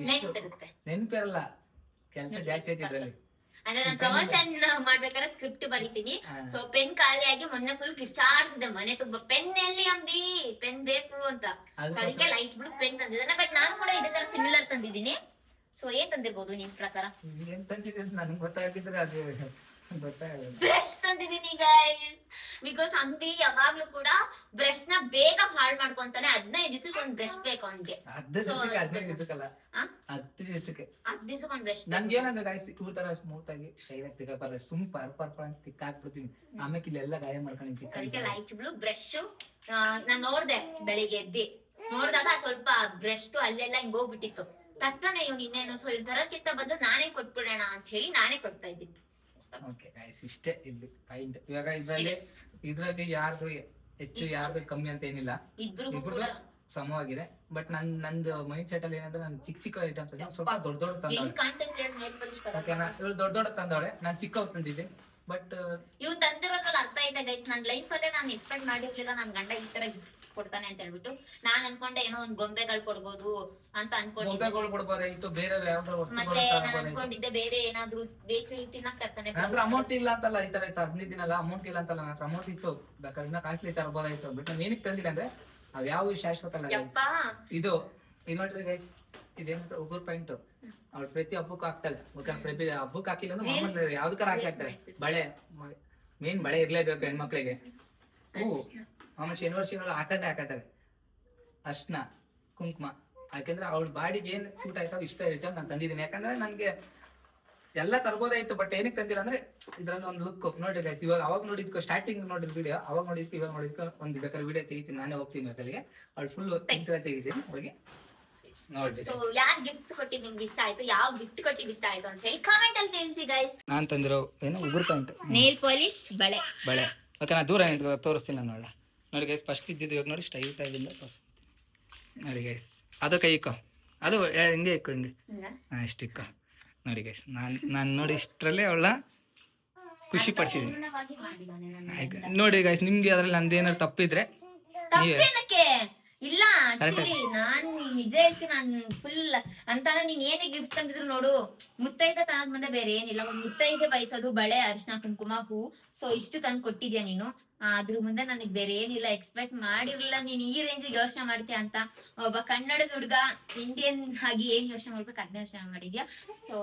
ನೆನಪಿರುತ್ತೆ. ನೆನಪಿರಲ್ಲ, ಕೆಲಸ ಜಾಸ್ತಿ ಐತಿ ಇದ್ರಲ್ಲಿ. ಅಂದ್ರೆ ನಾನು ಪ್ರಮೋಷನ್ ಮಾಡ್ಬೇಕಾದ್ರೆ ಸ್ಕ್ರಿಪ್ಟ್ ಬರೀತೀನಿ. ಸೊ ಪೆನ್ ಖಾಲಿಯಾಗಿ ಮೊನ್ನೆ ಫುಲ್ ಕಿಚ್ಚಾಡ್ತಿದ್ದೆ ಮನೆ ತುಂಬಾ, ಪೆನ್ ಎಲ್ಲಿ ಅಂಬಿ, ಪೆನ್ ಬೇಕು ಅಂತ. So ಅದಕ್ಕೆ ಲೈಟ್ ಬ್ಲೂ ಪೆನ್ ತಂದಿದ್ದಾನೆ. ಬಟ್ ನಾನು ಕೂಡ ಇದೇ ತರ ಸಿಮಿಲರ್ ತಂದಿದ್ದೀನಿ. ಸೊ ಏನ್ ತಂದಿರ್ಬೋದು ನಿಮ್ ಪ್ರಕಾರ? ಏನ್ ತಂದಿದ್ದೆ ನನ್ಗೆ ಗೊತ್ತಾಗಿದ್ರೆ ಅದು ಗೊತ್ತಾಗಲ್ಲ. ಬ್ರಷ್ ತಂದಿದ್ದೀನಿ ಗೈಸ್, ಬಿಕಾಸ್ ಅಂಬಿ ಯಾವಾಗ್ಲೂ ಕೂಡ ಬ್ರಷ್ ನ ಬೇಗ ಹಾಳು ಮಾಡ್ಕೊಂತಾನೆ. 15 ದಿವಸಕ್ಕೆ ಒಂದ್ ಬ್ರಷ್ ಬೇಕು ಅವ್ನಿಗೆ. 15 ದಿವಸಕ್ಕಲ್ಲ, ಆ? 10 ದಿವಸಕ್ಕೆ 10 ದಿವಸಕ್ಕೆ ಒಂದ್ ಬ್ರಷ್. ನನ್ಗೆ ಏನಂದ್ರೆ ಗಾಯ್ಸ್, ಇವ್ರ ತರ ಸ್ಮೂತ್ ಆಗಿ ಸ್ಟೈಲ್ ಆಗಿ ತಿಕ್ಕಾಕಲ್ಲ, ಸುಮ್ ಪರ್ಪರ್ ಅಂತ ತಿಕ್ಕಾಕ್ಬಿಡ್ತೀನಿ. ಆಮೇಲೆ ಇಲ್ಲೆಲ್ಲ ಗಾಯ ಮಾಡ್ಕೊಂಡು ಅದಕ್ಕೆ ಲೈಟ್ ಬ್ಲೂ ಬ್ರಷ್ ನಾನ್ ನೋಡ್ದೆ ಬೆಳಿಗ್ಗೆ ಎದ್ದಿ ನೋಡ್ದಾಗ ಸ್ವಲ್ಪ ಬ್ರಷ್ ಅಲ್ಲೆಲ್ಲ ಹಿಂಗ್ ಹೋಗ್ಬಿಟ್ಟಿತ್ತು. ತರ್ತಾನೆ ಇವ್ನು ಇನ್ನೇನು, ಸೊ ಇವ್ ತರಕ್ಕಿಂತ ಬದಲು ನಾನೇ ಕೊಟ್ಬಿಡೋಣ ಅಂತ ಹೇಳಿ ನಾನೇ ಕೊಡ್ತಾ ಇದ್ದೀನಿ. ಓಕೆ ಗೈಸ್, ಇಷ್ಟೇ ಇಲ್ಲಿ ಪಾಯಿಂಟ್. ಇವಾಗ ಇದ್ರಲ್ಲಿ ಯಾರ್ದು ಹೆಚ್ಚು ಯಾರ್ದು ಕಮ್ಮಿ ಅಂತ ಏನಿಲ್ಲ, ಇಬ್ರು ಸಮವಾಗಿದೆ. ಬಟ್ ನಂದು ಮೈಂಡ್ ಸೆಟ್ ಅಲ್ಲಿ ಏನಂದ್ರೆ ನಾನು ಚಿಕ್ಕ ಚಿಕ್ಕ ಐಟಮ್ಸ್ ಸ್ವಲ್ಪ ದೊಡ್ಡ ದೊಡ್ಡ ತಂದವಳೆ. ದೊಡ್ಡ ದೊಡ್ಡ ತಂದವಳೆ, ನಾನು ಚಿಕ್ಕ ತಂದಿದ್ದೆ. ಬಟ್ ಇವ್ ತಂದಿರೋದ್ರಲ್ಲಿ ಅರ್ಥ ಇದೆ ಗೈಸ್. ನನ್ ಲೈಫ್ ಅಲ್ಲೇ ನಾನು ಎಕ್ಸ್ಪೆಕ್ಟ್ ಮಾಡಿರ್ಲಿಲ್ಲ ನನ್ ಗಂಡ ಈ ತರ ಕೊಡ್ತಾನೆ ಅಂತ ಹೇಳ್ಬಿಟ್ಟು. ನಾನ್ ಅನ್ಕೊಂಡೆ ಏನೋ ಒಂದ್ ಗೊಂಬೆಗಳು ಕೊಡ್ಬೋದು ಅಂತ ಅನ್ಕೊಂಡಿದ್ದೆ. ಗೊಂಬೆಗಳು ಕೊಡ್ಬೋದಾಗಿತ್ತು, ಬೇರೆ ಯಾವ್ದಾದ್ರು ವಸ್ತು ಮತ್ತೆ ನಾನು ಅನ್ಕೊಂಡಿದ್ದೆ ಬೇರೆ ಏನಾದ್ರು ಬೇಕರಿ ತಿನ್ನಕ್ ತರ್ತಾನೆ. ಅಮೌಂಟ್ ಇಲ್ಲ ಅಂತಲ್ಲ, ಈ ತರ ತಂದಿದ್ದೀನಲ್ಲ, ಅಮೌಂಟ್ ಇಲ್ಲ ಅಂತಲ್ಲ, ನನ್ನ ಅಮೌಂಟ್ ಇತ್ತು, ಬೇಕಾದ್ರೆ ಇನ್ನ ಕಾಸ್ಟ್ಲಿ ತರಬಹುದಾಗಿತ್ತು. ಬಟ್ ನಾನು ಏನಕ್ಕೆ ತಂದಿಲ್ಲ ಅಂದ್ರೆ ಅವ್ ಯಾವ ಶಾಶ್ವತ ಅಲ್ಲ. ಇದು ನೋಡ್ರಿ ಗೈಸ್, ಇದೇನಂದ್ರೆ ಉಗುರ್ ಪಾಯಿಂಟ್. ಅವ್ಳು ಪ್ರತಿ ಹಬ್ಬಕ್ಕೂ ಹಾಕ್ತಾಳೆ. ಪ್ರತಿ ಹಬ್ಬಕ್ಕೆ ಹಾಕಿಲ್ಲ ಅಂದ್ರೆ ಯಾವ್ದಕ್ಕಾರ ಹಾಕ್ತಾರೆ. ಬಳೆ ಮೇನ್ ಬಳೆ ಇರ್ಲೇಬೇಕು ಹೆಣ್ಮಕ್ಳಿಗೆ. ಆಮೇಲೆ ಶನಿವಾರ ಹಾಕತಾರೆ ಅರ್ಶನ ಕುಂಕುಮ. ಯಾಕಂದ್ರೆ ಅವಳ ಬಾಡಿಗೆ ಏನ್ ಸೂಟ್ ಆಯ್ತಾವ ಇಷ್ಟ ಇರ್ತಾವ ನಾನು ತಂದಿದ್ದೀನಿ. ಯಾಕಂದ್ರೆ ನಂಗೆ ಎಲ್ಲ ತರ್ಬೋದಾಯ್ತು, ಬಟ್ ಏನಕ್ಕೆ ತಂದಿಲ್ಲ ಅಂದ್ರೆ ಇದ್ರಲ್ಲಿ ಒಂದು ಲುಕ್ ನೋಡ್ರಿ ಗೈಸ್. ಇವಾಗ ಅವಾಗ ನೋಡಿದ್ಕೋ, ಸ್ಟಾರ್ಟಿಂಗ್ ನೋಡಿದ್ ವಿಡಿಯೋ, ಅವಾಗ ನೋಡಿದ್ಕೋ ಇವಾಗ ನೋಡಿದ್ಕೋ ಒಂದು ಬೇಕಾದ್ರೆ ವಿಡಿಯೋ ತೆಗಿತೀನಿ, ನಾನೇ ಹೋಗ್ತೀನಿ ಅಲ್ಲಿಗೆ. ಅವಳು ಫುಲ್ ತೆಗಿತೀನಿ ಹೋಗಿ ನೋಡ್ರಿ. ಸೊ ಯಾರ್ ಗಿಫ್ಟ್ಸ್ ಕೊಟ್ಟಿದ್ ನಿಮ್ಗೆ ಇಷ್ಟ ಆಯ್ತು, ಯಾವ ಗಿಫ್ಟ್ ಕೊಟ್ಟಿದ್ ಇಷ್ಟ ಆಯ್ತು ಅಂತ ಹೇಳಿ ಕಾಮೆಂಟ್ ಅಲ್ಲಿ ತಿಳಿಸಿ ಗೈಸ್. ನಾನ್ ತಂದಿರೋ ಏನು ಉಗುರ್ ಪಾಯಿಂಟ್, ನೇಲ್ ಪಾಲಿಶ್, ಬಳೆ. ಓಕೆ, ನಾ ದೂರ ತೋರಿಸ್ತೀನಿ ನಾನು. ನೋಡಿ ಗೈಸ್, ಫಸ್ಟ್ ಇದ್ದಿದ್ದು ಇವಾಗ ನೋಡಿ ಸ್ಟೈಲ್ ಟೈಲಿಂದ ತೋರಿಸ್ತೀನಿ. ನೋಡಿ ಗೈಸ್, ಅದು ಕೈ ಇಕ್ಕೋ, ಅದು ಹಿಂಗೆ ಇಕ್ಕೋ, ಹಿಂಗೆ ಇಷ್ಟು ಇಕ್ಕೋ. ನೋಡಿ ಗೈಸ್, ನಾನು ನೋಡಿ ಇಷ್ಟರಲ್ಲೇ ಅವಳ ಖುಷಿ ಪಡಿಸಿದ್ದೀನಿ. ಆಯ್ತು ನೋಡಿ ಗೈಸ್, ನಿಮ್ಗೆ ಅದ್ರಲ್ಲಿ ನಂದು ಏನಾದ್ರು ತಪ್ಪಿದ್ರೆ ತಪ್ಪೇನಕ್ಕೆ ಇಲ್ಲ. ಆಕ್ಚುಲಿ ನಾನ್ ನಿಜ ಹೇಳ್ತೀನಿ, ನಾನು ಫುಲ್ ಅಂತಂದ್ರೆ ನೀನ್ ಏನೇ ಗಿಫ್ಟ್ ತಂದಿದ್ರು ನೋಡು, ಮುತ್ತೈದೆ ತನಕ ಮುಂದೆ ಬೇರೆ ಏನಿಲ್ಲ. ಒಂದ್ ಮುತ್ತೈದೆ ಬಯಸೋದು, ಬಳೆ, ಅರಿಶಿನ, ಕುಂಕುಮ, ಹೂ. ಸೊ ಇಷ್ಟು ತಂದು ಕೊಟ್ಟಿದ್ಯಾ ನೀನು. ಅದ್ರ ಮುಂದೆ ನನಗ್ ಬೇರೆ ಏನಿಲ್ಲ. ಎಕ್ಸ್ಪೆಕ್ಟ್ ಮಾಡಿರ್ಲಿಲ್ಲ ನೀನ್ ಈ ರೇಂಜಿಗೆ ಯೋಚನೆ ಮಾಡ್ತೀಯ ಅಂತ. ಒಬ್ಬ ಕನ್ನಡದ ಹುಡುಗ ಇಂಡಿಯನ್ ಆಗಿ ಏನ್ ಯೋಚನೆ ಮಾಡ್ಬೇಕು ಅದನ್ನ ಯೋಚನೆ ಮಾಡಿದ್ಯಾ. ಸೊ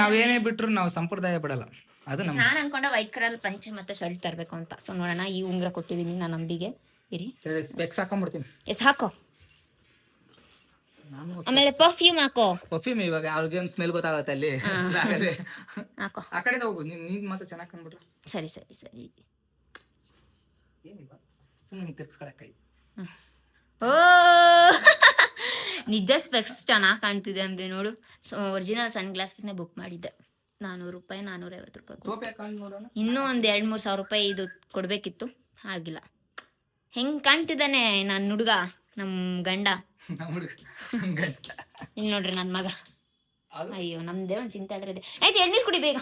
ನಾವೇನೇ ಬಿಟ್ರು ನಾವು ಸಂಪ್ರದಾಯ ಬಿಡಲ್ಲ. ಅದು ನಾನ್ ಅನ್ಕೊಂಡೆ ವೈಟ್ ಕಲರ್ ಪಂಚೆ ಮತ್ತೆ ಶರ್ಟ್ ತರ್ಬೇಕು ಅಂತ. ಸೊ ನೋಡೋಣ, ಈ ಉಂಗ್ರ ಕೊಟ್ಟಿದೀನಿ ನಾನು ಅಂಬಿಗೆ. ಇರಿ ಸ್ಪೆಕ್ಸ್ ಹಾಕೊಂಡ್ಬಿಡ್ತೀನಿ. ಎಸ್ ಹಾಕೋ. ಆಮೇಲೆ ಪರ್ಫ್ಯೂಮ್ ಹಾಕೋ. ಪರ್ಫ್ಯೂಮ್ ಇವಾಗ ಅವ್ರಿಗೆ ಒಂದು ಸ್ಮೆಲ್ ಗೊತ್ತಾಗುತ್ತೆ ಅಲ್ಲಿ. ಹಾಕೋ. ಆ ಕಡೆ ಹೋಗು, ನೀನ್ ಮಾತ್ರ ಚೆನ್ನಾಗಿ ಕಂಡ್ಬಿಟ್ರು. ಸರಿ ಸರಿ ಸರಿ. ಏನಿಲ್ಲ, ಸುಮ್ಮನೆ ತಿರ್ಸ್ಕೊಳಕ್ಕೈ. ಓ ನಿಜ ಸ್ಪೆಕ್ಸ್ ಚೆನ್ನಾಗಿ ಕಾಣ್ತಿದೆ ಅಂಬಿ ನೋಡು. ಸೊ ಒರಿಜಿನಲ್ ಸನ್ ಗ್ಲಾಸಸ್ನೇ ಬುಕ್ ಮಾಡಿದ್ದೆ. 400 ರೂಪಾಯಿ, 450 ರೂಪಾಯಿ. ಇನ್ನೂ ಒಂದು 2-3 ಸಾವಿರ ರೂಪಾಯಿ ಇದು ಕೊಡ್ಬೇಕಿತ್ತು, ಆಗಿಲ್ಲ. ಹೆಂಗ್ ಕಾಣ್ತಿದ್ದಾನೆ ನನ್ನ ಹುಡುಗ, ನಮ್ ಗಂಡ. ಇಲ್ಲಿ ನೋಡ್ರಿ ನನ್ ಮಗ. ಅಯ್ಯೋ ನಮ್ದೇ ಒಂದು ಚಿಂತೆ ಆದ್ರೆ ಆಯ್ತು ಎಳ್ನೀರು ಕುಡಿ ಬೇಗ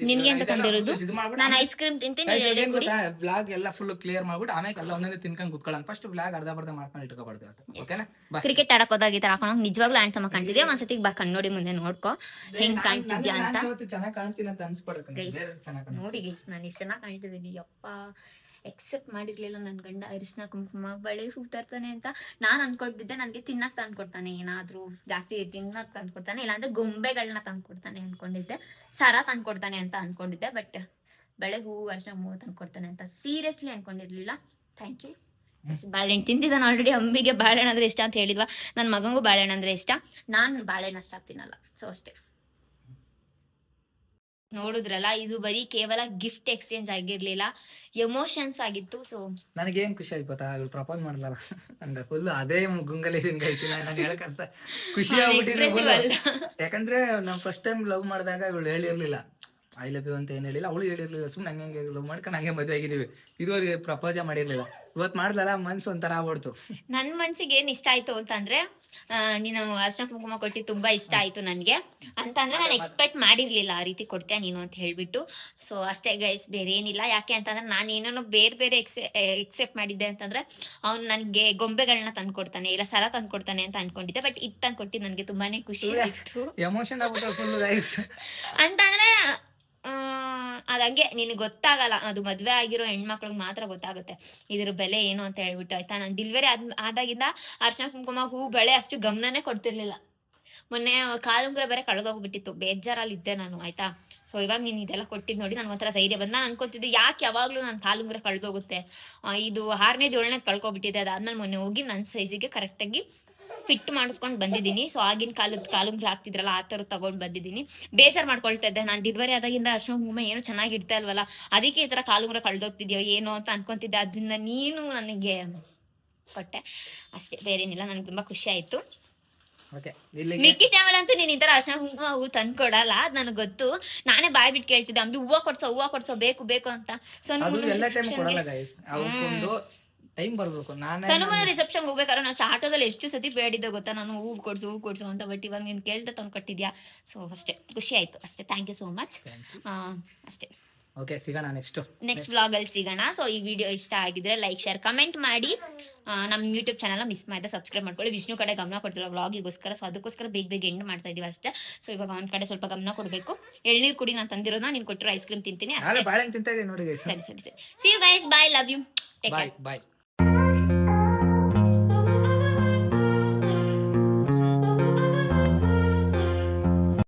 ನಿನ್ಗೆ ಅಂತ ತಂದಿರೋದು ನಾನು ಐಸ್ ಕ್ರೀಮ್ ತಿಂತೀನಿ ಎಳ್ನೀರು ಕುಡಿ ವ್ಲಾಗ್ ಎಲ್ಲ ಫುಲ್ ಕ್ಲಿಯರ್ ಮಾಡ್ಬಿಟ್ಟು ಆಮೇಲೆ ಎಲ್ಲ ಒಂದೊಂದೇ ತಿನ್ಕೊಂಡು ಕುತ್ಕೊಳ್ಳೋಣ ಫಸ್ಟ್ ವ್ಲಾಗ್ ಅರ್ಧ ಮಾಡ್ಕೊಂಡು ಇಟ್ಕೊಬಾರ್ದು ಓಕೆನಾ ಕ್ರಿಕೆಟ್ ಆಡಕ್ ಹೋದಾಗ ಈ ತರ ಹಾಕೊಂಡು ನಿಜವಾಗ್ಲೂ ಹ್ಯಾಂಡ್ಸಮ್ ಕಾಣ್ತಿದ್ಯಾ ಒಂದ್ಸತಿ ಬಾ ಕಣ್ಣೋಡಿ ಮುಂದೆ ನೋಡ್ಕೊ ಹೆಂಗ್ ಕಾಣ್ತಿದ್ಯಾ ಅಂತ ಚೆನ್ನಾಗಿ ಕಾಣ್ತೀನಿ ಅಂತ ಅನ್ಸ್ಬಿಡುತ್ತೆ ನೋಡಿ ಗೈಸ್ ನಾನು ಇಷ್ಟು ಚೆನ್ನಾಗಿ ಕಾಣ್ತಿದ್ದೀನಿ ಯಪ್ಪ ಎಕ್ಸೆಪ್ಟ್ ಮಾಡಿರ್ಲಿಲ್ಲ ನನ್ನ ಗಂಡ ಅರಿಶಿನ ಕುಂಕುಮ ಬಳೆ ಹೂ ತರ್ತಾನೆ ಅಂತ ನಾನು ಅನ್ಕೊಳ್ತಿದ್ದೆ ನನಗೆ ತಿನ್ನಕ್ ತಂದ್ಕೊಡ್ತಾನೆ ಏನಾದ್ರೂ ಜಾಸ್ತಿ ತಿನ್ನಕ್ ತಂದ್ಕೊಡ್ತಾನೆ ಇಲ್ಲಾಂದ್ರೆ ಗೊಂಬೆಗಳನ್ನ ತಂದ್ಕೊಡ್ತಾನೆ ಅನ್ಕೊಂಡಿದ್ದೆ ಸರ ತಂದ್ಕೊಡ್ತಾನೆ ಅಂತ ಅನ್ಕೊಂಡಿದ್ದೆ ಬಟ್ ಬಳೆ ಹೂ ಅರಿಶಿನ ಹೂ ತಂದ್ಕೊಡ್ತಾನೆ ಅಂತ ಸೀರಿಯಸ್ಲಿ ಅನ್ಕೊಂಡಿರ್ಲಿಲ್ಲ ಥ್ಯಾಂಕ್ ಯು ಬಾಳೆಹಣ್ಣು ತಿಂತಿದ್ದಾನೆ ಆಲ್ರೆಡಿ ಅಂಬಿಗೆ ಬಾಳೆಹಣ್ಣು ಅಂದ್ರೆ ಇಷ್ಟ ಅಂತ ಹೇಳಿಲ್ವಾ ನನ್ನ ಮಗಂಗೂ ಬಾಳೆಹಣ್ಣು ಅಂದ್ರೆ ಇಷ್ಟ ನಾನು ಬಾಳೆಹಣ್ಣು ಅಷ್ಟು ತಿನ್ನಲ್ಲ ಸೊ ಅಷ್ಟೇ ನೋಡಿದ್ರಲ್ಲ ಇದು ಬರೀ ಕೇವಲ ಗಿಫ್ಟ್ ಎಕ್ಸ್ಚೇಂಜ್ ಆಗಿರ್ಲಿಲ್ಲ ಎಮೋಷನ್ಸ್ ಆಗಿತ್ತು ಸೊ ನನಗೇನ್ ಖುಷಿ ಆಯ್ತು ಗೊತ್ತಾ ಅವಳು ಪ್ರಪೋಸ್ ಮಾಡಲ್ಲ ಅಂದ್ರೆ ಫುಲ್ ಅದೇ ಗುಂಗಲ್ಲಿ ನಾನು ಹೇಳಕ್ ಖುಷಿ ಆಗ್ಬಿಟ್ಟಿದೆ ಯಾಕಂದ್ರೆ ನಾವು ಫಸ್ಟ್ ಟೈಮ್ ಲವ್ ಮಾಡಿದಾಗ ಅವಳು ಹೇಳಿರ್ಲಿಲ್ಲ ಐ ಲವ್ ಯು ಅಂತ ಏನ್ ಹೇಳಿಲ್ಲ ಅವಳು ಹೇಳಿರ್ಲಿಲ್ಲ ಸುಮ್ಮನೆ ಹಂಗೆ ಲವ್ ಮಾಡ್ಕೊಂಡು ಹಂಗೆ ಮದುವೆ ಆಗಿದ್ದೀವಿ ಇದುವರೆಗೆ ಪ್ರಪೋಸ್ ಮಾಡಿರ್ಲಿಲ್ಲ ಇವತ್ತು ಮಾಡ್ದಲ್ಲ ಮನ್ಸು ಒಂಥರ ಆಗ್ಬಿಡ್ತು ನನ್ ಮನ್ಸಿಗೆ ಏನ್ ಇಷ್ಟ ಆಯ್ತು ಅಂತಂದ್ರೆ ನೀನು ಅರ್ಶನ ಕುಂಕುಮ ಕೊಟ್ಟಿ ತುಂಬಾ ಇಷ್ಟ ಆಯ್ತು ನನ್ಗೆ ಅಂತಂದ್ರೆ ನಾನು ಎಕ್ಸ್ಪೆಕ್ಟ್ ಮಾಡಿರ್ಲಿಲ್ಲ ಆ ರೀತಿ ಕೊಡ್ತೀಯ ನೀನು ಅಂತ ಹೇಳ್ಬಿಟ್ಟು ಸೊ ಅಷ್ಟೇ ಗೈಸ್ ಬೇರೆ ಏನಿಲ್ಲ ಯಾಕೆ ಅಂತಂದ್ರೆ ನಾನು ಏನೇನೋ ಬೇರೆ ಎಕ್ಸೆಪ್ಟ್ ಮಾಡಿದ್ದೆ ಅಂತಂದ್ರೆ ಅವ್ನು ನನಗೆ ಗೊಂಬೆಗಳನ್ನ ತಂದ್ಕೊಡ್ತಾನೆ ಇಲ್ಲ ಸರ ತಂದ್ಕೊಡ್ತಾನೆ ಅಂತ ಅನ್ಕೊಂಡಿದ್ದೆ ಬಟ್ ಇದು ತಂದ್ಕೊಟ್ಟು ನನಗೆ ತುಂಬಾನೇ ಖುಷಿ ಆಯ್ತು ಎಮೋಷನ್ ಆಗ್ಬಿಟ್ಟು ಫುಲ್ ಗೈಸ್ ಅಂತಂದ್ರೆ ಅದಂಗೆ ನಿನಗೆ ಗೊತ್ತಾಗಲ್ಲ ಅದು ಮದ್ವೆ ಆಗಿರೋ ಹೆಣ್ಮಕ್ಳಿಗೆ ಮಾತ್ರ ಗೊತ್ತಾಗುತ್ತೆ ಇದ್ರ ಬೆಲೆ ಏನು ಅಂತ ಹೇಳ್ಬಿಟ್ಟು ಆಯ್ತಾ ನಾನು ಡೆಲಿವರಿ ಆದಾಗಿಂದ ಅರ್ಶನ ಕುಂಕುಮ ಹೂ ಬಳೆ ಅಷ್ಟು ಗಮನನೇ ಕೊಡ್ತಿರ್ಲಿಲ್ಲ ಮೊನ್ನೆ ಕಾಲುಂಗ್ರ ಬೇರೆ ಕಳೆದೋಗ್ಬಿಟ್ಟಿತ್ತು ಬೇಜಾರಲ್ಲಿ ಇದ್ದೆ ನಾನು ಆಯ್ತಾ ಸೊ ಇವಾಗ ನೀನು ಇದೆಲ್ಲ ಕೊಟ್ಟಿದ್ದು ನೋಡಿ ನನಗೊಂಥರ ಧೈರ್ಯ ಬಂದ ನಾನು ಅನ್ಕೋತಿದ್ದೆ ಯಾಕೆ ಯಾವಾಗಲೂ ನಾನು ಕಾಲುಂಗ್ರ ಕಳೆದೋಗುತ್ತೆ ಇದು 6ನೇದು 7ನೇದು ಕಳ್ಕೊಬಿಟ್ಟಿದೆ ಅದಾದ್ಮೇಲೆ ಮೊನ್ನೆ ಹೋಗಿ ನನ್ನ ಸೈಜಿಗೆ ಕರೆಕ್ಟಾಗಿ ಫಿಟ್ ಮಾಡಿಸ್ಕೊಂಡು ಬಂದಿದ್ದೀನಿ ಸೊ ಆಗಿನ ಕಾಲುಂಗ್ರ ಹಾಕ್ತಿದ್ರಲ್ಲ ಆ ಥರ ತಗೊಂಡು ಬಂದಿದ್ದೀನಿ ಬೇಜಾರು ಮಾಡ್ಕೊಳ್ತಾ ಇದ್ದೆ ನಾನು ಡೆಲಿವರಿ ಆದಾಗಿಂದ ಅರ್ಶನ ಕುಂಕುಮ ಏನೋ ಚೆನ್ನಾಗಿ ಇಡ್ತಾ ಇಲ್ವಲ್ಲ ಅದಕ್ಕೆ ಈ ಥರ ಕಾಲುಂಗ್ರ ಕಳೆದೋಗ್ತಿದ್ಯೋ ಏನೋ ಅಂತ ಅನ್ಕೊಂತಿದ್ದೆ ಅದನ್ನ ನೀನು ನನಗೆ ಕೊಟ್ಟೆ ಅಷ್ಟೇ ಬೇರೇನಿಲ್ಲ ನನಗೆ ತುಂಬ ಖುಷಿ ಆಯಿತು ಮಿಕ್ಕಿ ಟೈಮಲ್ಲಿ ಅಂತೂ ನೀನು ಈ ಥರ ಅರ್ಶನ ಕುಂಕುಮ ಹೂ ತಂದ್ಕೊಡಲ್ಲ ಅದು ನನಗೆ ಗೊತ್ತು ನಾನೇ ಬಾಯ್ ಬಿಟ್ಟು ಕೇಳ್ತಿದ್ದೆ ಅಂಬಿ ಹೂವು ಕೊಡ್ಸೋ ಬೇಕು ಅಂತ ಸೊ ಸನುಮನ ರಿಸೆಪ್ಷನ್ ಹೋಗ್ಬೇಕಾದ್ರೆ ನಾನು ಆಟೋದಲ್ಲಿ ಎಷ್ಟು ಸತಿ ಬೇಡಿದ್ದೆ ಗೊತ್ತಾ ನಾನು ಹೂ ಕೊಡ್ಸು ಅಂತ ಬಟ್ ಇವಾಗ ನೀನು ಕೇಳ್ತಾ ತಂದು ಕೊಟ್ಟಿದ್ಯಾ ಸೊ ಅಷ್ಟೇ ಖುಷಿ ಆಯ್ತು ಅಷ್ಟೇ ಥ್ಯಾಂಕ್ ಯು ಸೋ ಮಚ್ ಅಷ್ಟೇ ಓಕೆ ಸಿಗೋಣ ನೆಕ್ಸ್ಟ್ ವ್ಲಾಗಲ್ಲಿ ಸಿಗೋಣ ಸೊ ಈ ವಿಡಿಯೋ ಇಷ್ಟ ಆಗಿದ್ರೆ ಲೈಕ್ ಶೇರ್ ಕಮೆಂಟ್ ಮಾಡಿ ನಮ್ಮ ಯೂಟ್ಯೂಬ್ ಚಾನಲ್ನ ಮಿಸ್ ಮಾಡಿದೆ ಸಬ್ಸ್ಕ್ರೈಬ್ ಮಾಡ್ಕೊಳ್ಳಿ ವಿಷ್ಣು ಕಡೆ ಗಮನ ಕೊಡ್ತಿಲ್ಲ ವ್ಲಾಗಿಗೋಸ್ಕರ ಸೊ ಅದಕ್ಕೋಸ್ಕರ ಬೇಗ ಎಂಡ್ ಮಾಡ್ತಾ ಇದೀವಿ ಅಷ್ಟೇ ಸೊ ಇವಾಗ ಅವ್ನ ಕಡೆ ಸ್ವಲ್ಪ ಗಮನ ಕೊಡಬೇಕು ಎಳ್ನೀರು ಕುಡಿ ನಾನು ತಂದಿರೋದನ್ನ ನೀನು ಕೊಟ್ಟರು ಐಸ್ ಕ್ರೀಮ್ ತಿಂತೀನಿ ಅಷ್ಟೇ ಬಾಳೆಹಣ್ಣು ತಿಂತಾ ಇದೀನಿ ನೋಡಿ ಸರಿ see you guys bye love you take care bye